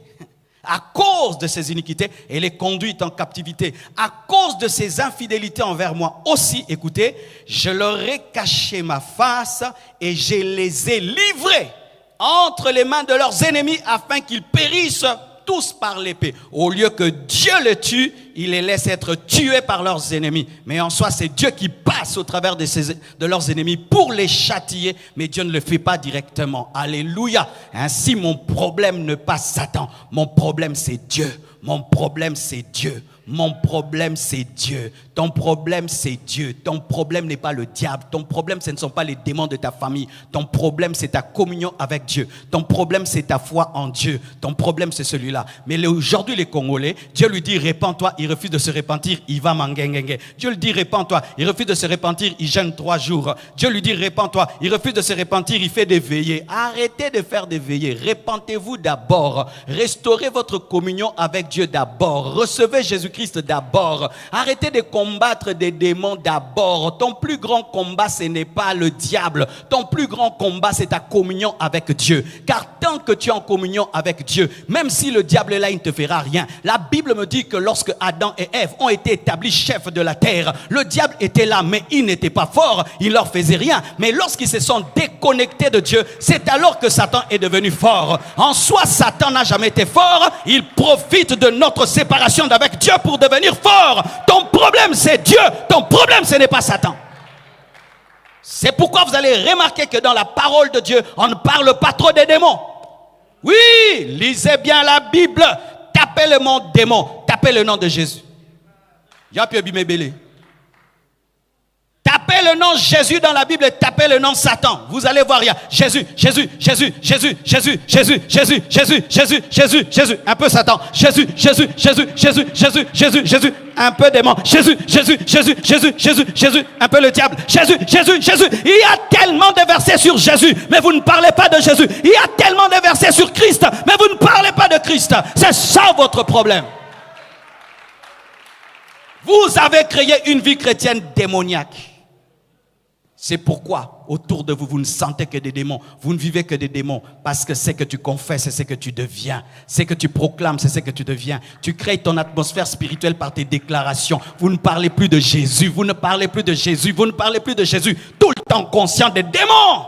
À cause de ces iniquités, elle est conduite en captivité. À cause de ses infidélités envers moi aussi, écoutez, je leur ai caché ma face et je les ai livrés entre les mains de leurs ennemis afin qu'ils périssent tous par l'épée. Au lieu que Dieu les tue, il les laisse être tués par leurs ennemis. Mais en soi, c'est Dieu qui passe au travers de leurs ennemis pour les châtier, mais Dieu ne le fait pas directement. Alléluia. Ainsi, mon problème n'est pas Satan. Mon problème, c'est Dieu. Mon problème, c'est Dieu. Mon problème, c'est Dieu. Ton problème, c'est Dieu. Ton problème n'est pas le diable. Ton problème, ce ne sont pas les démons de ta famille. Ton problème, c'est ta communion avec Dieu. Ton problème, c'est ta foi en Dieu. Ton problème, c'est celui-là. Mais aujourd'hui, les Congolais, Dieu lui dit, répands-toi. Il refuse de se repentir. Il va manguengue. Dieu lui dit, répands-toi. Il refuse de se repentir. Il jeûne 3 jours. Dieu lui dit, répands-toi. Il refuse de se repentir. Il fait des veillées. Arrêtez de faire des veillées. Repentez-vous d'abord. Restaurez votre communion avec Dieu d'abord. Recevez Jésus-Christ d'abord. Arrêtez de combattre des démons d'abord. Ton plus grand combat, ce n'est pas le diable. Ton plus grand combat, c'est ta communion avec Dieu. Car tant que tu es en communion avec Dieu, même si le diable est là, il ne te fera rien. La Bible me dit que lorsque Adam Adam et Ève ont été établis chefs de la terre. Le diable était là, mais il n'était pas fort. Il leur faisait rien. Mais lorsqu'ils se sont déconnectés de Dieu, c'est alors que Satan est devenu fort. En soi, Satan n'a jamais été fort. Il profite de notre séparation d'avec Dieu pour devenir fort. Ton problème, c'est Dieu. Ton problème, ce n'est pas Satan. C'est pourquoi vous allez remarquer que dans la parole de Dieu, on ne parle pas trop des démons. Oui, lisez bien la Bible. Tapez le mot démon. Tapez le nom de Jésus. Tapez le nom Jésus dans la Bible et tapez le nom Satan. Vous allez voir, il y a Jésus, Jésus, Jésus, Jésus, Jésus, Jésus, Jésus, Jésus, Jésus, Jésus, Jésus. Un peu Satan. Jésus, Jésus, Jésus, Jésus, Jésus, Jésus, Jésus. Un peu démon. Jésus, Jésus, Jésus, Jésus, Jésus, Jésus. Un peu le diable. Jésus, Jésus, Jésus. Il y a tellement de versets sur Jésus, mais vous ne parlez pas de Jésus. Il y a tellement de versets sur Christ, mais vous ne parlez pas de Christ. C'est ça votre problème. Vous avez créé une vie chrétienne démoniaque. C'est pourquoi autour de vous, vous ne sentez que des démons. Vous ne vivez que des démons. Parce que c'est que tu confesses, c'est ce que tu deviens. C'est que tu proclames, c'est ce que tu deviens. Tu crées ton atmosphère spirituelle par tes déclarations. Vous ne parlez plus de Jésus. Vous ne parlez plus de Jésus. Vous ne parlez plus de Jésus. Tout le temps conscient des démons.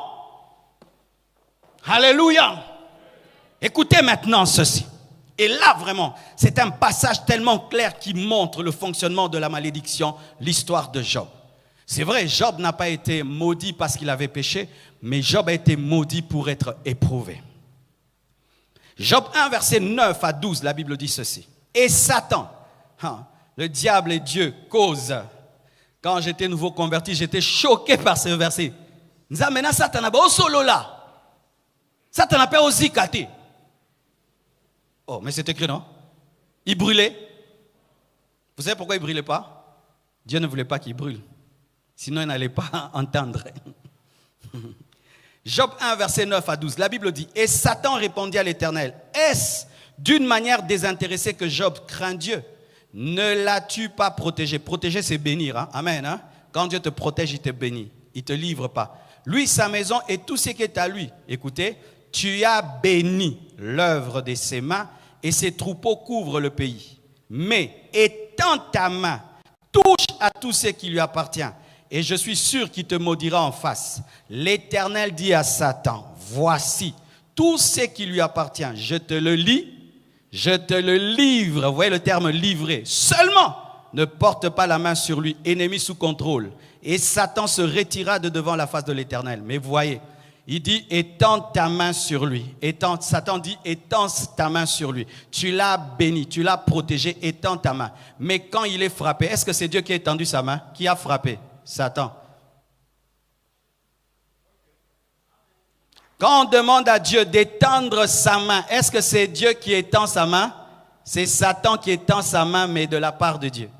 Alléluia. Écoutez maintenant ceci. Et là, vraiment, c'est un passage tellement clair qui montre le fonctionnement de la malédiction, l'histoire de Job. C'est vrai, Job n'a pas été maudit parce qu'il avait péché, mais Job a été maudit pour être éprouvé. Job 1, verset 9 à 12, la Bible dit ceci. Et Satan, le diable et Dieu causent. Quand j'étais nouveau converti, j'étais choqué par ce verset. Maintenant, Satan n'a pas solo là. Satan n'a pas aussi kate. Oh, mais c'est écrit, non? Il brûlait. Vous savez pourquoi il ne brûlait pas? Dieu ne voulait pas qu'il brûle. Sinon, il n'allait pas entendre. Job 1, verset 9 à 12. La Bible dit, et Satan répondit à l'Éternel, est-ce d'une manière désintéressée que Job craint Dieu? Ne l'as-tu pas protégé? Protéger, c'est bénir. Hein? Amen. Hein? Quand Dieu te protège, il te bénit. Il ne te livre pas. Lui, sa maison et tout ce qui est à lui. Écoutez, tu as béni l'œuvre de ses mains et ses troupeaux couvrent le pays. Mais étends ta main, touche à tout ce qui lui appartient. Et je suis sûr qu'il te maudira en face. L'Éternel dit à Satan, voici tout ce qui lui appartient. Je te le lis, je te le livre. Vous voyez le terme livrer. Seulement, ne porte pas la main sur lui, ennemi sous contrôle. Et Satan se retira de devant la face de l'Éternel. Mais vous voyez, il dit, étends ta main sur lui. Satan dit, étends ta main sur lui. Tu l'as béni, tu l'as protégé, étends ta main. Mais quand il est frappé, est-ce que c'est Dieu qui a étendu sa main? Qui a frappé? Satan. Quand on demande à Dieu d'étendre sa main, est-ce que c'est Dieu qui étend sa main? C'est Satan qui étend sa main, mais de la part de Dieu.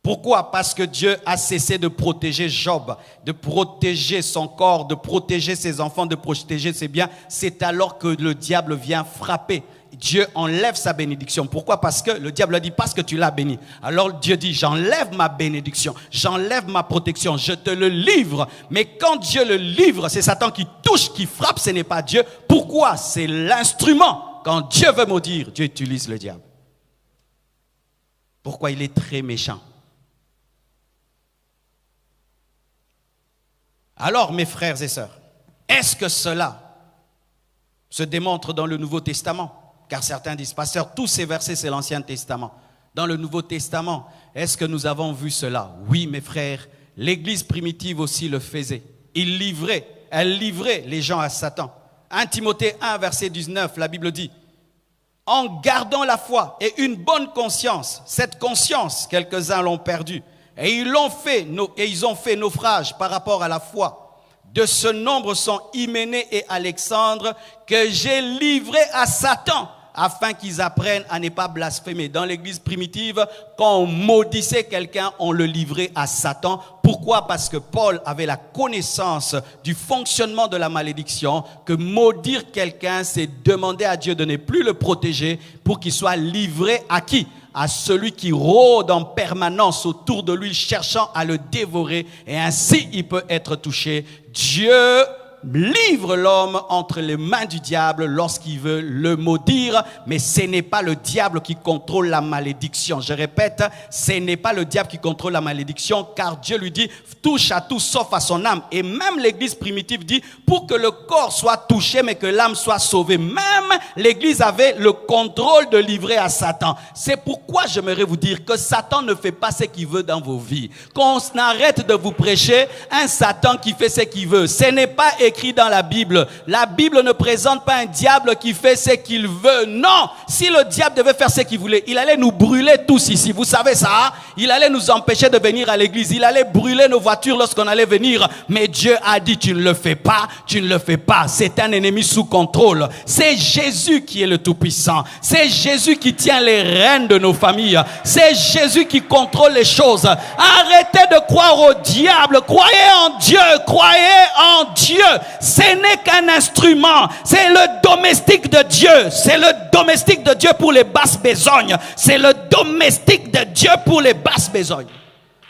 Pourquoi? Parce que Dieu a cessé de protéger Job, de protéger son corps, de protéger ses enfants, de protéger ses biens. C'est alors que le diable vient frapper. Dieu enlève sa bénédiction. Pourquoi? Parce que le diable a dit, parce que tu l'as béni. Alors Dieu dit, j'enlève ma bénédiction, j'enlève ma protection, je te le livre. Mais quand Dieu le livre, c'est Satan qui touche, qui frappe, ce n'est pas Dieu. Pourquoi? C'est l'instrument. Quand Dieu veut maudire, Dieu utilise le diable. Pourquoi? Il est très méchant. Alors, mes frères et sœurs, est-ce que cela se démontre dans le Nouveau Testament? Car certains disent, pasteur, tous ces versets, c'est l'Ancien Testament. Dans le Nouveau Testament, est-ce que nous avons vu cela? Oui, mes frères, l'Église primitive aussi le faisait. Elle livrait les gens à Satan. 1 Timothée 1, verset 19, la Bible dit, en gardant la foi et une bonne conscience, cette conscience, quelques-uns l'ont perdue, et ils ont fait naufrage par rapport à la foi. De ce nombre sont Hyménée et Alexandre que j'ai livrés à Satan afin qu'ils apprennent à ne pas blasphémer. Dans l'église primitive, quand on maudissait quelqu'un, on le livrait à Satan. Pourquoi? Parce que Paul avait la connaissance du fonctionnement de la malédiction, que maudire quelqu'un, c'est demander à Dieu de ne plus le protéger pour qu'il soit livré à qui? À celui qui rôde en permanence autour de lui, cherchant à le dévorer, et ainsi il peut être touché. Dieu livre l'homme entre les mains du diable lorsqu'il veut le maudire, mais ce n'est pas le diable qui contrôle la malédiction. Je répète, ce n'est pas le diable qui contrôle la malédiction, car Dieu lui dit, touche à tout sauf à son âme. Et même l'église primitive dit, pour que le corps soit touché, mais que l'âme soit sauvée. Même l'église avait le contrôle de livrer à Satan. C'est pourquoi j'aimerais vous dire que Satan ne fait pas ce qu'il veut dans vos vies. Qu'on arrête de vous prêcher un Satan qui fait ce qu'il veut. Ce n'est pas écrit dans la Bible. La Bible ne présente pas un diable qui fait ce qu'il veut. Non, si le diable devait faire ce qu'il voulait, il allait nous brûler tous ici. Vous savez ça, hein? Il allait nous empêcher de venir à l'église. Il allait brûler nos voitures lorsqu'on allait venir. Mais Dieu a dit, tu ne le fais pas, tu ne le fais pas. C'est un ennemi sous contrôle. C'est Jésus qui est le Tout-Puissant. C'est Jésus qui tient les rênes de nos familles. C'est Jésus qui contrôle les choses. Arrêtez de croire au diable. Croyez en Dieu. Croyez en Dieu. Ce n'est qu'un instrument. C'est le domestique de Dieu. C'est le domestique de Dieu pour les basses besognes. C'est le domestique de Dieu pour les basses besognes.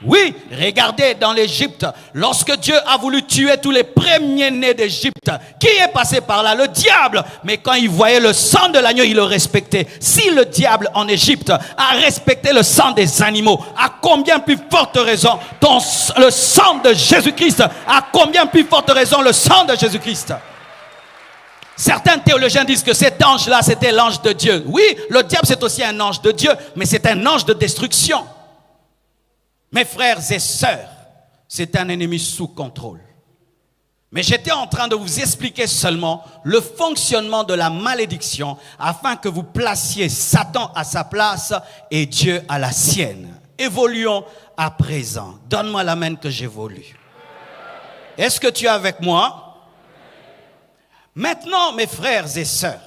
Oui, regardez dans l'Égypte, lorsque Dieu a voulu tuer tous les premiers-nés d'Égypte, qui est passé par là? Le diable. Mais quand il voyait le sang de l'agneau, il le respectait. Si le diable en Égypte a respecté le sang des animaux, à combien plus forte raison le sang de Jésus-Christ? À combien plus forte raison le sang de Jésus-Christ? Certains théologiens disent que cet ange-là, c'était l'ange de Dieu. Oui, le diable, c'est aussi un ange de Dieu, mais c'est un ange de destruction. Mes frères et sœurs, c'est un ennemi sous contrôle. Mais j'étais en train de vous expliquer seulement le fonctionnement de la malédiction afin que vous placiez Satan à sa place et Dieu à la sienne. Évoluons à présent. Donne-moi la main que j'évolue. Est-ce que tu es avec moi? Maintenant, mes frères et sœurs,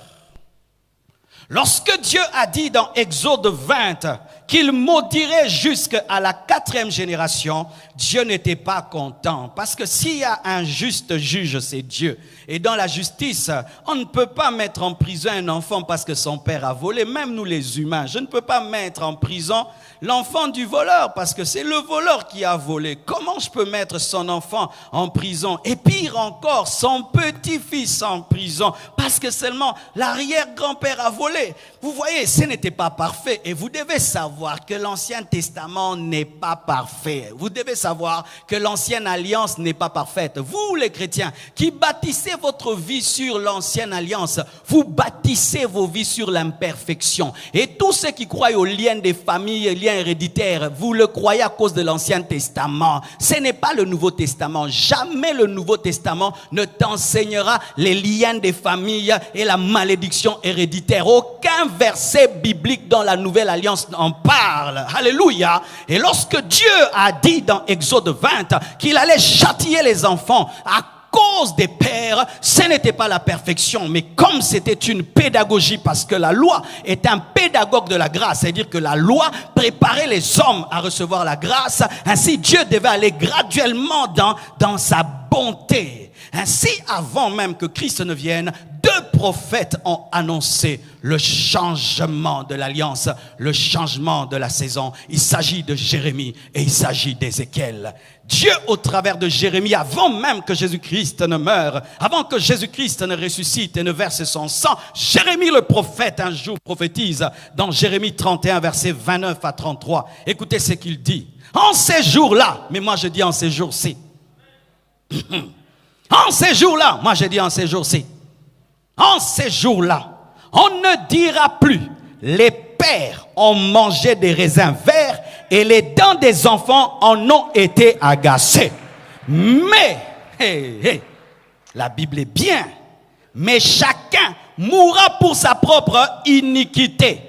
lorsque Dieu a dit dans Exode 20 qu'il maudirait jusqu'à la 4e génération, Dieu n'était pas content. Parce que s'il y a un juste juge, c'est Dieu. Et dans la justice, on ne peut pas mettre en prison un enfant parce que son père a volé. Même nous les humains, je ne peux pas mettre en prison l'enfant du voleur parce que c'est le voleur qui a volé. Comment je peux mettre son enfant en prison? Et pire encore, son petit-fils en prison parce que seulement l'arrière-grand-père a volé. Vous voyez, ce n'était pas parfait. Et vous devez savoir que l'Ancien Testament n'est pas parfait. Vous devez savoir que l'Ancienne Alliance n'est pas parfaite. Vous, les chrétiens, qui bâtissez votre vie sur l'Ancienne Alliance, vous bâtissez vos vies sur l'imperfection. Et tous ceux qui croient aux liens des familles, liens héréditaires, vous le croyez à cause de l'Ancien Testament. Ce n'est pas le Nouveau Testament. Jamais le Nouveau Testament ne t'enseignera les liens des familles et la malédiction héréditaire. Aucun verset biblique dans la Nouvelle Alliance en parle. Alléluia. Et lorsque Dieu a dit dans Exode 20 qu'il allait châtier les enfants à cause des pères, ce n'était pas la perfection, mais comme c'était une pédagogie, parce que la loi est un pédagogue de la grâce, c'est-à-dire que la loi préparait les hommes à recevoir la grâce, ainsi Dieu devait aller graduellement dans sa bonté. Ainsi, avant même que Christ ne vienne, 2 prophètes ont annoncé le changement de l'alliance, le changement de la saison. Il s'agit de Jérémie et il s'agit d'Ézéchiel. Dieu, au travers de Jérémie, avant même que Jésus-Christ ne meure, avant que Jésus-Christ ne ressuscite et ne verse son sang, Jérémie le prophète un jour prophétise dans Jérémie 31, versets 29 à 33. Écoutez ce qu'il dit. En ces jours-là, mais moi je dis en ces jours-ci. En ces jours-là, moi je dis en ces jours-ci. En ces jours-là, on ne dira plus les pères ont mangé des raisins verts et les dents des enfants en ont été agacées. Mais, la Bible est bien, mais chacun mourra pour sa propre iniquité.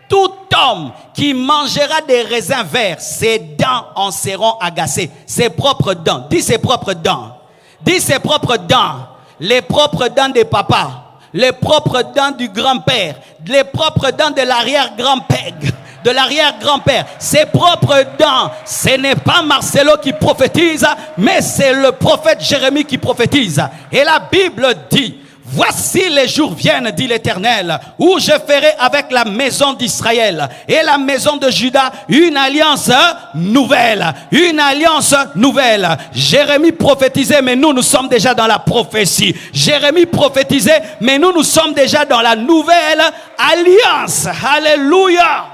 Tout homme qui mangera des raisins verts, ses dents en seront agacées. Ses propres dents. Dis ses propres dents. Dis ses propres dents. Les propres dents des papas. Les propres dents du grand-père, les propres dents de l'arrière-grand-père, ses propres dents. Ce n'est pas Marcelo qui prophétise, mais c'est le prophète Jérémie qui prophétise. Et la Bible dit, Voici les jours viennent, dit l'Éternel, où je ferai avec la maison d'Israël et la maison de Juda une alliance nouvelle. Une alliance nouvelle. Jérémie prophétisait, mais nous sommes déjà dans la prophétie. Jérémie prophétisait, mais nous sommes déjà dans la nouvelle alliance. Alléluia.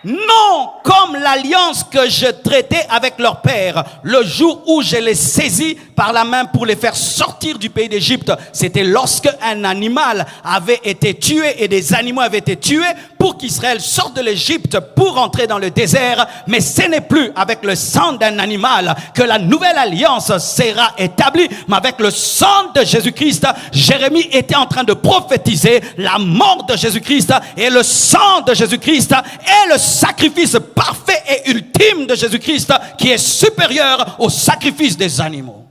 Non comme l'alliance que je traitais avec leur père le jour où je les saisis par la main pour les faire sortir du pays d'Égypte. C'était lorsque un animal avait été tué et des animaux avaient été tués pour qu'Israël sorte de l'Égypte pour entrer dans le désert. Mais ce n'est plus avec le sang d'un animal que la nouvelle alliance sera établie, mais avec le sang de Jésus-Christ. Jérémie était en train de prophétiser la mort de Jésus-Christ, et le sang de Jésus-Christ est le sacrifice parfait et ultime de Jésus-Christ, qui est supérieur au sacrifice des animaux.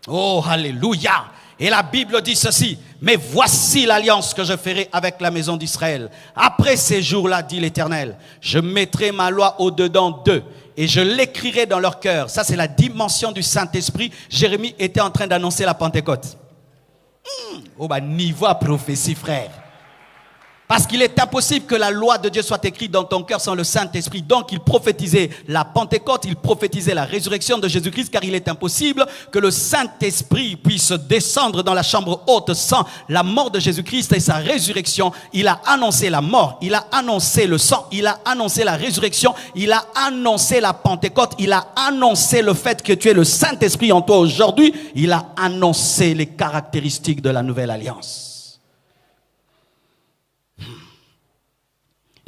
Oh, alléluia. Et la Bible dit ceci: mais voici l'alliance que je ferai avec la maison d'Israël. Après ces jours-là, dit l'Éternel, je mettrai ma loi au-dedans d'eux et je l'écrirai dans leur cœur. Ça, c'est la dimension du Saint-Esprit. Jérémie était en train d'annoncer la Pentecôte. Oh, bah, niveau à prophétie, frère. Parce qu'il est impossible que la loi de Dieu soit écrite dans ton cœur sans le Saint-Esprit. Donc il prophétisait la Pentecôte, il prophétisait la résurrection de Jésus-Christ, car il est impossible que le Saint-Esprit puisse descendre dans la chambre haute sans la mort de Jésus-Christ et sa résurrection. Il a annoncé la mort, il a annoncé le sang, il a annoncé la résurrection, il a annoncé la Pentecôte, il a annoncé le fait que tu es le Saint-Esprit en toi aujourd'hui, il a annoncé les caractéristiques de la nouvelle alliance.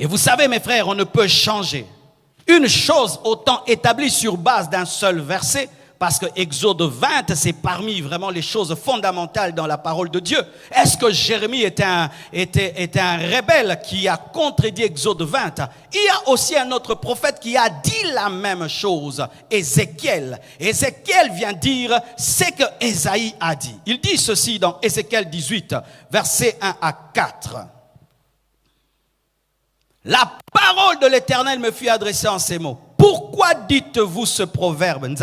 Et vous savez, mes frères, on ne peut changer une chose autant établie sur base d'un seul verset, parce que Exode 20, c'est parmi vraiment les choses fondamentales dans la parole de Dieu. Est-ce que Jérémie était un rebelle qui a contredit Exode 20? Il y a aussi un autre prophète qui a dit la même chose, Ézéchiel. Ézéchiel vient dire ce que Ésaïe a dit. Il dit ceci dans Ézéchiel 18, versets 1 à 4. La parole de l'Éternel me fut adressée en ces mots. Pourquoi dites-vous ce proverbe?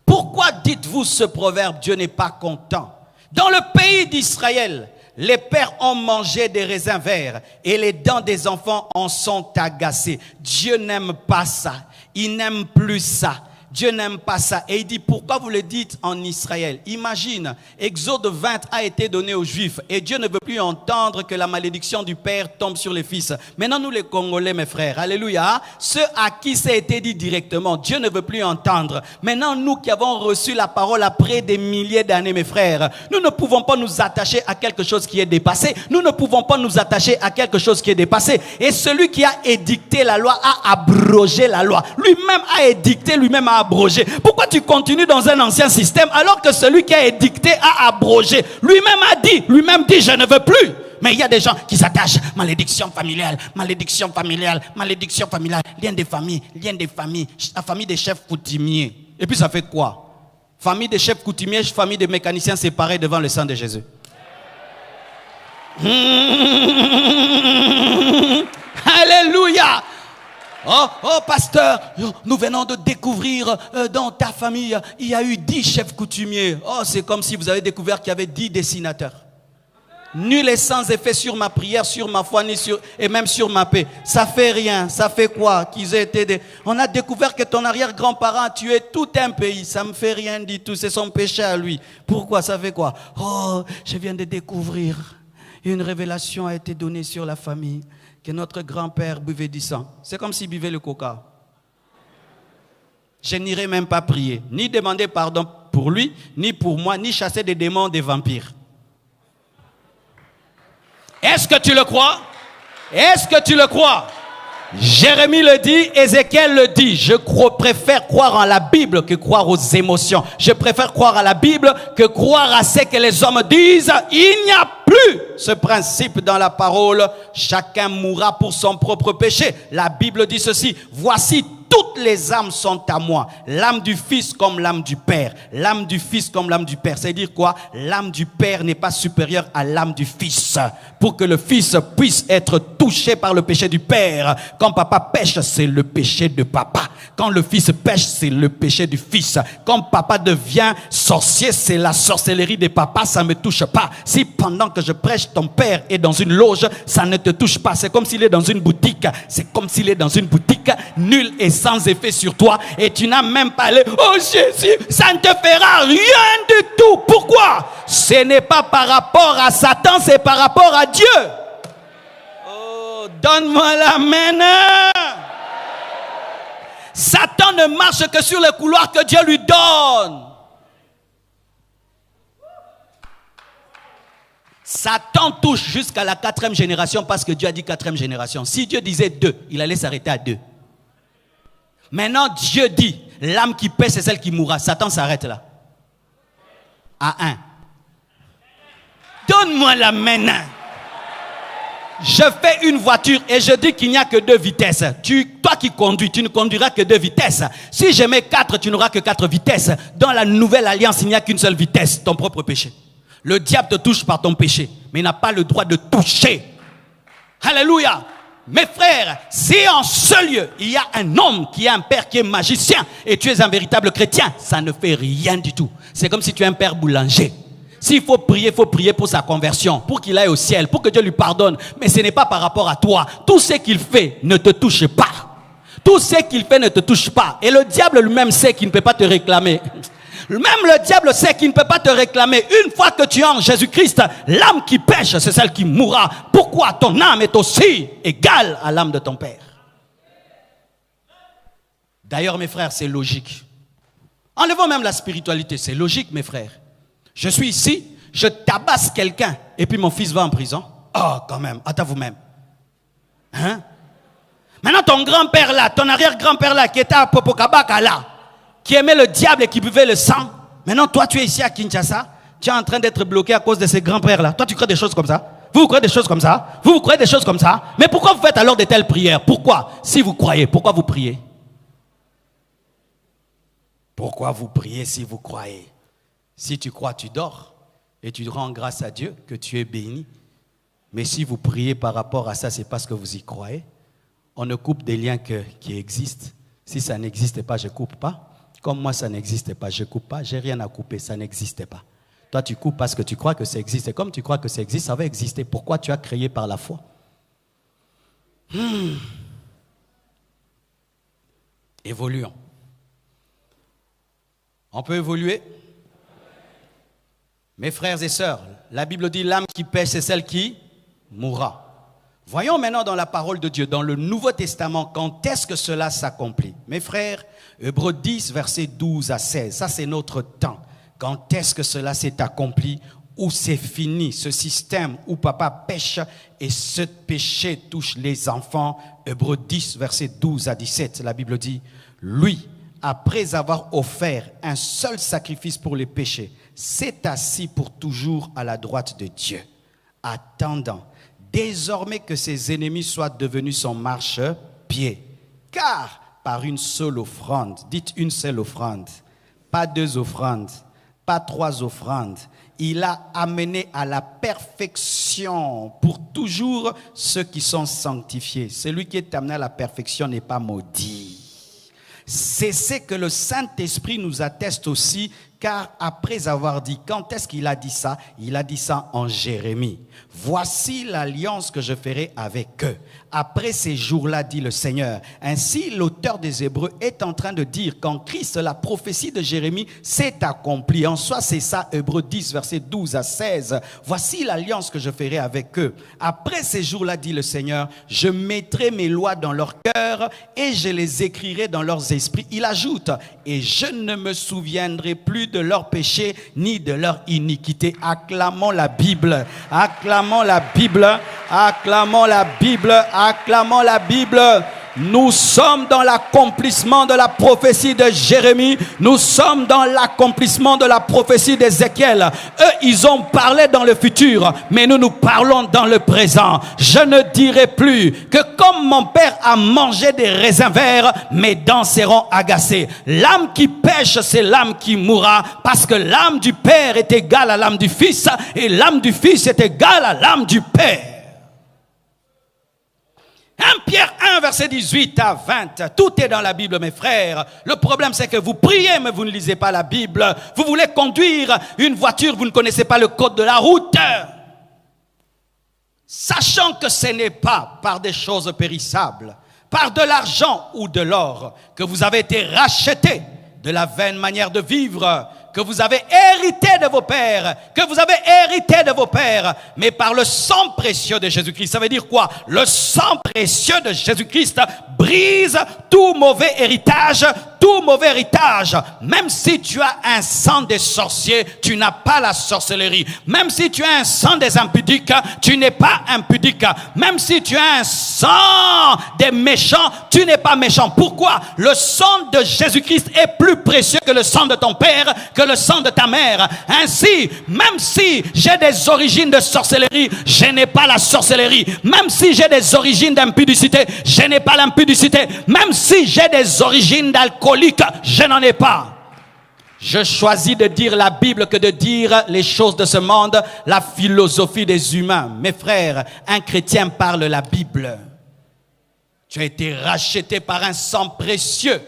Pourquoi dites-vous ce proverbe? Dieu n'est pas content. Dans le pays d'Israël, les pères ont mangé des raisins verts et les dents des enfants en sont agacées. Dieu n'aime pas ça. Il n'aime plus ça. Dieu n'aime pas ça. Et il dit, pourquoi vous le dites en Israël? Imagine, Exode 20 a été donné aux Juifs et Dieu ne veut plus entendre que la malédiction du Père tombe sur les fils. Maintenant, nous les Congolais, mes frères, alléluia, ceux à qui ça a été dit directement, Dieu ne veut plus entendre. Maintenant, nous qui avons reçu la parole après des milliers d'années, mes frères, nous ne pouvons pas nous attacher à quelque chose qui est dépassé. Nous ne pouvons pas nous attacher à quelque chose qui est dépassé. Et celui qui a édicté la loi a abrogé la loi. Lui-même a édicté, lui-même a abrogé. Pourquoi tu continues dans un ancien système alors que celui qui a édicté a abrogé? Lui-même dit je ne veux plus. Mais il y a des gens qui s'attachent. Malédiction familiale, malédiction familiale, malédiction familiale, lien des familles, la famille des chefs coutumiers. Et puis ça fait quoi? Famille des chefs coutumiers, famille des mécaniciens séparés devant le sang de Jésus. Alléluia. Oh pasteur, nous venons de découvrir dans ta famille, il y a eu 10 chefs coutumiers. Oh, c'est comme si vous avez découvert qu'il y avait 10 dessinateurs. Nul est sans effet sur ma prière, sur ma foi, et même sur ma paix. Ça fait rien, ça fait quoi qu'ils aient été On a découvert que ton arrière-grand-parent a tué tout un pays. Ça me fait rien du tout, c'est son péché à lui. Pourquoi? Ça fait quoi? Oh, je viens de découvrir. Une révélation a été donnée sur la famille. Que notre grand-père buvait du sang. C'est comme s'il buvait le coca. Je n'irai même pas prier, ni demander pardon pour lui, ni pour moi, ni chasser des démons, des vampires. Est-ce que tu le crois? Est-ce que tu le crois? Jérémie le dit, Ézéchiel le dit. Je préfère croire en la Bible que croire aux émotions. Je préfère croire à la Bible que croire à ce que les hommes disent. Il n'y a plus ce principe dans la parole. Chacun mourra pour son propre péché. La Bible dit ceci. Voici toutes les âmes sont à moi. L'âme du Fils comme l'âme du Père. L'âme du Fils comme l'âme du Père. C'est-à-dire quoi? L'âme du Père n'est pas supérieure à l'âme du Fils. Pour que le Fils puisse être touché par le péché du Père. Quand papa pêche, c'est le péché de papa. Quand le Fils pêche, c'est le péché du Fils. Quand papa devient sorcier, c'est la sorcellerie des papas, ça ne me touche pas. Si pendant que je prêche, ton père est dans une loge, ça ne te touche pas. C'est comme s'il est dans une boutique. C'est comme s'il est dans une boutique, nul et sans effet sur toi. Et tu n'as même pas le « Oh Jésus, ça ne te fera rien du tout. » Pourquoi? Ce n'est pas par rapport à Satan, c'est par rapport à Dieu. Oh, donne-moi la main. Satan ne marche que sur les couloirs que Dieu lui donne. Satan touche jusqu'à la 4e génération parce que Dieu a dit 4e génération. Si Dieu disait 2, il allait s'arrêter à 2. Maintenant, Dieu dit, l'âme qui pêche, c'est celle qui mourra. Satan s'arrête là. À 1. Donne-moi la main. Je fais une voiture et je dis qu'il n'y a que 2 vitesses. Toi qui conduis, tu ne conduiras que 2 vitesses. Si je mets 4, tu n'auras que 4 vitesses. Dans la nouvelle alliance, il n'y a qu'une seule vitesse, ton propre péché. Le diable te touche par ton péché, mais il n'a pas le droit de toucher. Alléluia. Mes frères, si en ce lieu, il y a un homme qui est un père qui est magicien et tu es un véritable chrétien, ça ne fait rien du tout. C'est comme si tu es un père boulanger. S'il faut prier pour sa conversion, pour qu'il aille au ciel, pour que Dieu lui pardonne. Mais ce n'est pas par rapport à toi. Tout ce qu'il fait ne te touche pas. Tout ce qu'il fait ne te touche pas. Et le diable lui-même sait qu'il ne peut pas te réclamer. Même le diable sait qu'il ne peut pas te réclamer. Une fois que tu es en Jésus-Christ, l'âme qui pêche, c'est celle qui mourra. Pourquoi? Ton âme est aussi égale à l'âme de ton Père. D'ailleurs, mes frères, c'est logique. Enlevons même la spiritualité. C'est logique, mes frères. Je suis ici, je tabasse quelqu'un, et puis mon fils va en prison. Oh, quand même, attends vous-même. Hein? Maintenant, ton grand-père là, ton arrière-grand-père là, qui était à Popokabaka là, qui aimait le diable et qui buvait le sang. Maintenant, toi, tu es ici à Kinshasa, tu es en train d'être bloqué à cause de ces grands-pères là. Toi, tu crois des choses comme ça? Vous croyez des choses comme ça? Vous croyez des choses comme ça? Mais pourquoi vous faites alors de telles prières? Pourquoi? Si vous croyez, pourquoi vous priez? Pourquoi vous priez si vous croyez? Si tu crois, tu dors et tu rends grâce à Dieu que tu es béni. Mais si vous priez par rapport à ça, c'est parce que vous y croyez. On ne coupe des liens qui existent. Si ça n'existe pas, je ne coupe pas. Comme moi, ça n'existe pas, je ne coupe pas. Je n'ai rien à couper, ça n'existe pas. Toi, tu coupes parce que tu crois que ça existe. Et comme tu crois que ça existe, ça va exister. Pourquoi tu as créé par la foi? Évoluons. On peut évoluer? Mes frères et sœurs, la Bible dit l'âme qui pêche, c'est celle qui mourra. Voyons maintenant dans la parole de Dieu, dans le Nouveau Testament, quand est-ce que cela s'accomplit? Mes frères, Hébreux 10, versets 12 à 16, ça c'est notre temps. Quand est-ce que cela s'est accompli? Où c'est fini ce système où papa pêche et ce péché touche les enfants? Hébreux 10, versets 12 à 17, la Bible dit, lui, après avoir offert un seul sacrifice pour les péchés, s'est assis pour toujours à la droite de Dieu, attendant désormais que ses ennemis soient devenus son marchepied. Car par une seule offrande, dites une seule offrande, pas 2 offrandes, pas 3 offrandes, il a amené à la perfection pour toujours ceux qui sont sanctifiés. Celui qui est amené à la perfection n'est pas maudit. C'est ce que le Saint-Esprit nous atteste aussi, car après avoir dit, quand est-ce qu'il a dit ça? Il a dit ça en Jérémie. Voici l'alliance que je ferai avec eux. Après ces jours-là, dit le Seigneur. Ainsi, l'auteur des Hébreux est en train de dire qu'en Christ, la prophétie de Jérémie s'est accomplie. En soi, c'est ça, Hébreux 10, versets 12 à 16. Voici l'alliance que je ferai avec eux. Après ces jours-là, dit le Seigneur, je mettrai mes lois dans leur cœur et je les écrirai dans leurs esprits. Il ajoute, et je ne me souviendrai plus de leurs péchés ni de leur iniquité. Acclamons la Bible. Acclamons la Bible. Acclamons la Bible. Acclamons la Bible. Nous sommes dans l'accomplissement de la prophétie de Jérémie. Nous sommes dans l'accomplissement de la prophétie d'Ézéchiel. Eux, ils ont parlé dans le futur, mais nous parlons dans le présent. Je ne dirai plus que comme mon père a mangé des raisins verts, mes dents seront agacées. L'âme qui pêche, c'est l'âme qui mourra, parce que l'âme du père est égale à l'âme du fils, et l'âme du fils est égale à l'âme du père. 1 Pierre 1, verset 18 à 20. Tout est dans la Bible, mes frères. Le problème, c'est que vous priez, mais vous ne lisez pas la Bible. Vous voulez conduire une voiture, vous ne connaissez pas le code de la route. Sachant que ce n'est pas par des choses périssables, par de l'argent ou de l'or, que vous avez été rachetés de la vaine manière de vivre, que vous avez hérité de vos pères, mais par le sang précieux de Jésus-Christ. Ça veut dire quoi? Le sang précieux de Jésus-Christ brise tout mauvais héritage. Même si tu as un sang des sorciers, tu n'as pas la sorcellerie. Même si tu as un sang des impudiques, tu n'es pas impudique. Même si tu as un sang des méchants, tu n'es pas méchant. Pourquoi? Le sang de Jésus-Christ est plus précieux que le sang de ton père, que le sang de ta mère. Ainsi, même si j'ai des origines de sorcellerie, je n'ai pas la sorcellerie. Même si j'ai des origines d'impudicité, je n'ai pas l'impudicité. Même si j'ai des origines d'alcoolique, je n'en ai pas. Je choisis de dire la Bible que de dire les choses de ce monde, la philosophie des humains. Mes frères, un chrétien parle la Bible. Tu as été racheté par un sang précieux.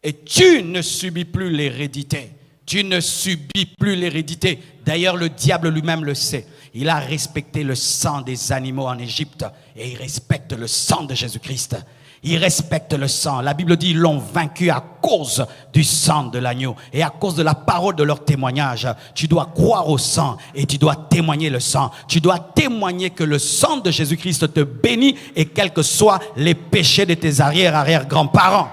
Et tu ne subis plus l'hérédité. D'ailleurs, le diable lui-même le sait. Il a respecté le sang des animaux en Égypte. Et il respecte le sang de Jésus-Christ. Ils respectent le sang. La Bible dit ils l'ont vaincu à cause du sang de l'agneau et à cause de la parole de leur témoignage. Tu dois croire au sang et tu dois témoigner le sang. Tu dois témoigner que le sang de Jésus-Christ te bénit et quels que soient les péchés de tes arrière-grands-parents.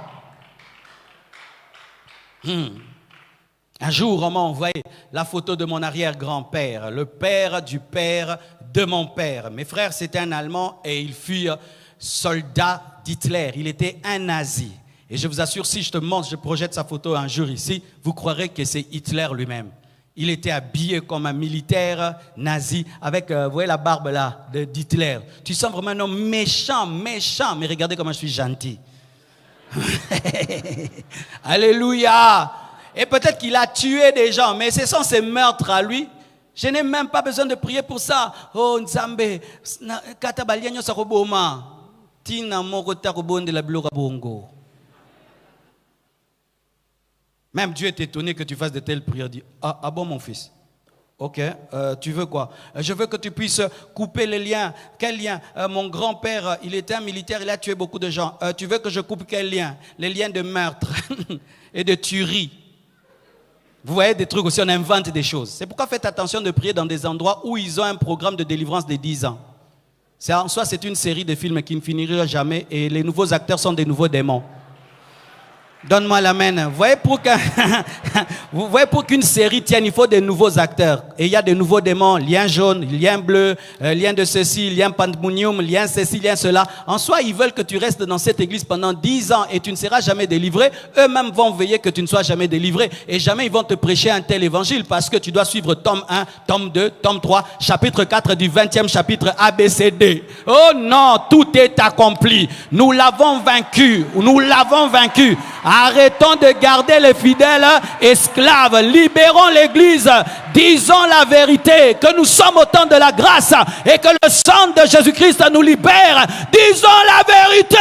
Un jour, on m'a envoyé la photo de mon arrière-grand-père, le père du père de mon père. Mes frères, c'était un Allemand et il fut soldat d'Hitler. Il était un nazi. Et je vous assure, si je te montre, je projette sa photo un jour ici, vous croirez que c'est Hitler lui-même. Il était habillé comme un militaire nazi avec, vous voyez la barbe là d'Hitler. Tu sens vraiment un homme méchant, mais regardez comment je suis gentil. Alléluia. Et peut-être qu'il a tué des gens, mais ce sont ses meurtres à lui. Je n'ai même pas besoin de prier pour ça. Oh, Nzambe, katabalia sakoboma. Tina moko takobonde la bloka bongo. Même Dieu est étonné que tu fasses de telles prières. Dit, ah bon mon fils. Ok, tu veux quoi? Je veux que tu puisses couper les liens. Quel lien? Mon grand-père, il était un militaire, il a tué beaucoup de gens. Tu veux que je coupe quel lien? Les liens de meurtre et de tuerie. Vous voyez des trucs aussi, on invente des choses. C'est pourquoi faites attention de prier dans des endroits où ils ont un programme de délivrance de 10 ans. En soi, c'est une série de films qui ne finira jamais et les nouveaux acteurs sont des nouveaux démons. Donne-moi l'amen. Vous voyez, pour qu'une série tienne, il faut des nouveaux acteurs. Et il y a des nouveaux démons, lien jaune, lien bleu, lien de ceci, lien pandemonium, lien ceci, lien cela. En soi, ils veulent que tu restes dans cette église pendant 10 ans et tu ne seras jamais délivré. Eux-mêmes vont veiller que tu ne sois jamais délivré. Et jamais ils vont te prêcher un tel évangile parce que tu dois suivre tome 1, tome 2, tome 3, chapitre 4 du 20e chapitre ABCD. Oh non, tout est accompli. Nous l'avons vaincu. Arrêtons de garder les fidèles esclaves. Libérons l'église. Disons la vérité, que nous sommes au temps de la grâce et que le sang de Jésus-Christ nous libère. Disons la vérité.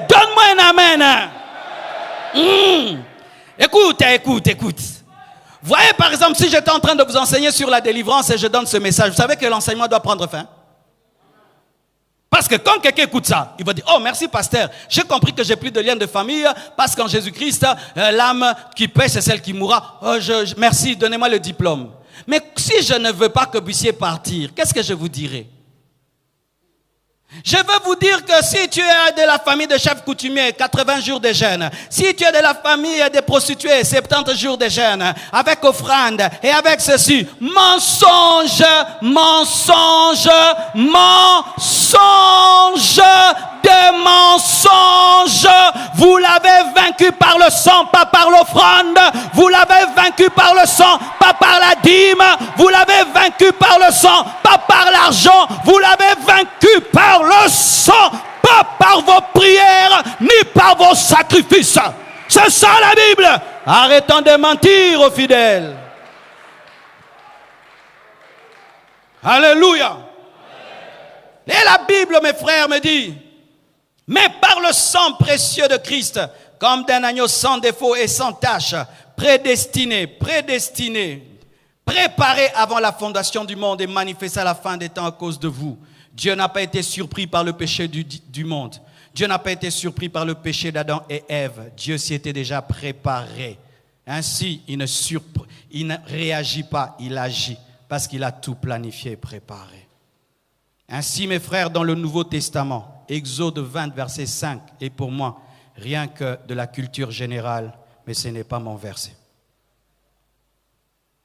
Donne-moi un amen. Écoute. Voyez par exemple, si j'étais en train de vous enseigner sur la délivrance et je donne ce message, vous savez que l'enseignement doit prendre fin. Parce que quand quelqu'un écoute ça, il va dire, oh merci pasteur, j'ai compris que j'ai plus de lien de famille parce qu'en Jésus-Christ, l'âme qui pêche c'est celle qui mourra. Oh, merci, donnez-moi le diplôme. Mais si je ne veux pas que vous puissiez partir, qu'est-ce que je vous dirai? Je veux vous dire que si tu es de la famille de chefs coutumiers, 80 jours de jeûne. Si tu es de la famille des prostituées, 70 jours de jeûne. Avec offrande et avec ceci. Mensonge, mensonge, mensonge de mensonge. Vous l'avez vaincu par le sang, pas par l'offrande. Vous l'avez vaincu par le sang, pas par la dîme. Vous l'avez vaincu par le sang, pas par l'argent. Vous l'avez vaincu par le sang, pas par vos prières, ni par vos sacrifices. C'est ça la Bible. Arrêtons de mentir aux fidèles. Alléluia. Et la Bible, mes frères, me dit, mais par le sang précieux de Christ, comme d'un agneau sans défaut et sans tache, prédestiné, préparé avant la fondation du monde et manifesté à la fin des temps à cause de vous. Dieu n'a pas été surpris par le péché du monde. Dieu n'a pas été surpris par le péché d'Adam et Ève. Dieu s'y était déjà préparé. Ainsi, il ne réagit pas, il agit parce qu'il a tout planifié et préparé. Ainsi, mes frères, dans le Nouveau Testament, Exode 20, verset 5, est pour moi rien que de la culture générale, mais ce n'est pas mon verset.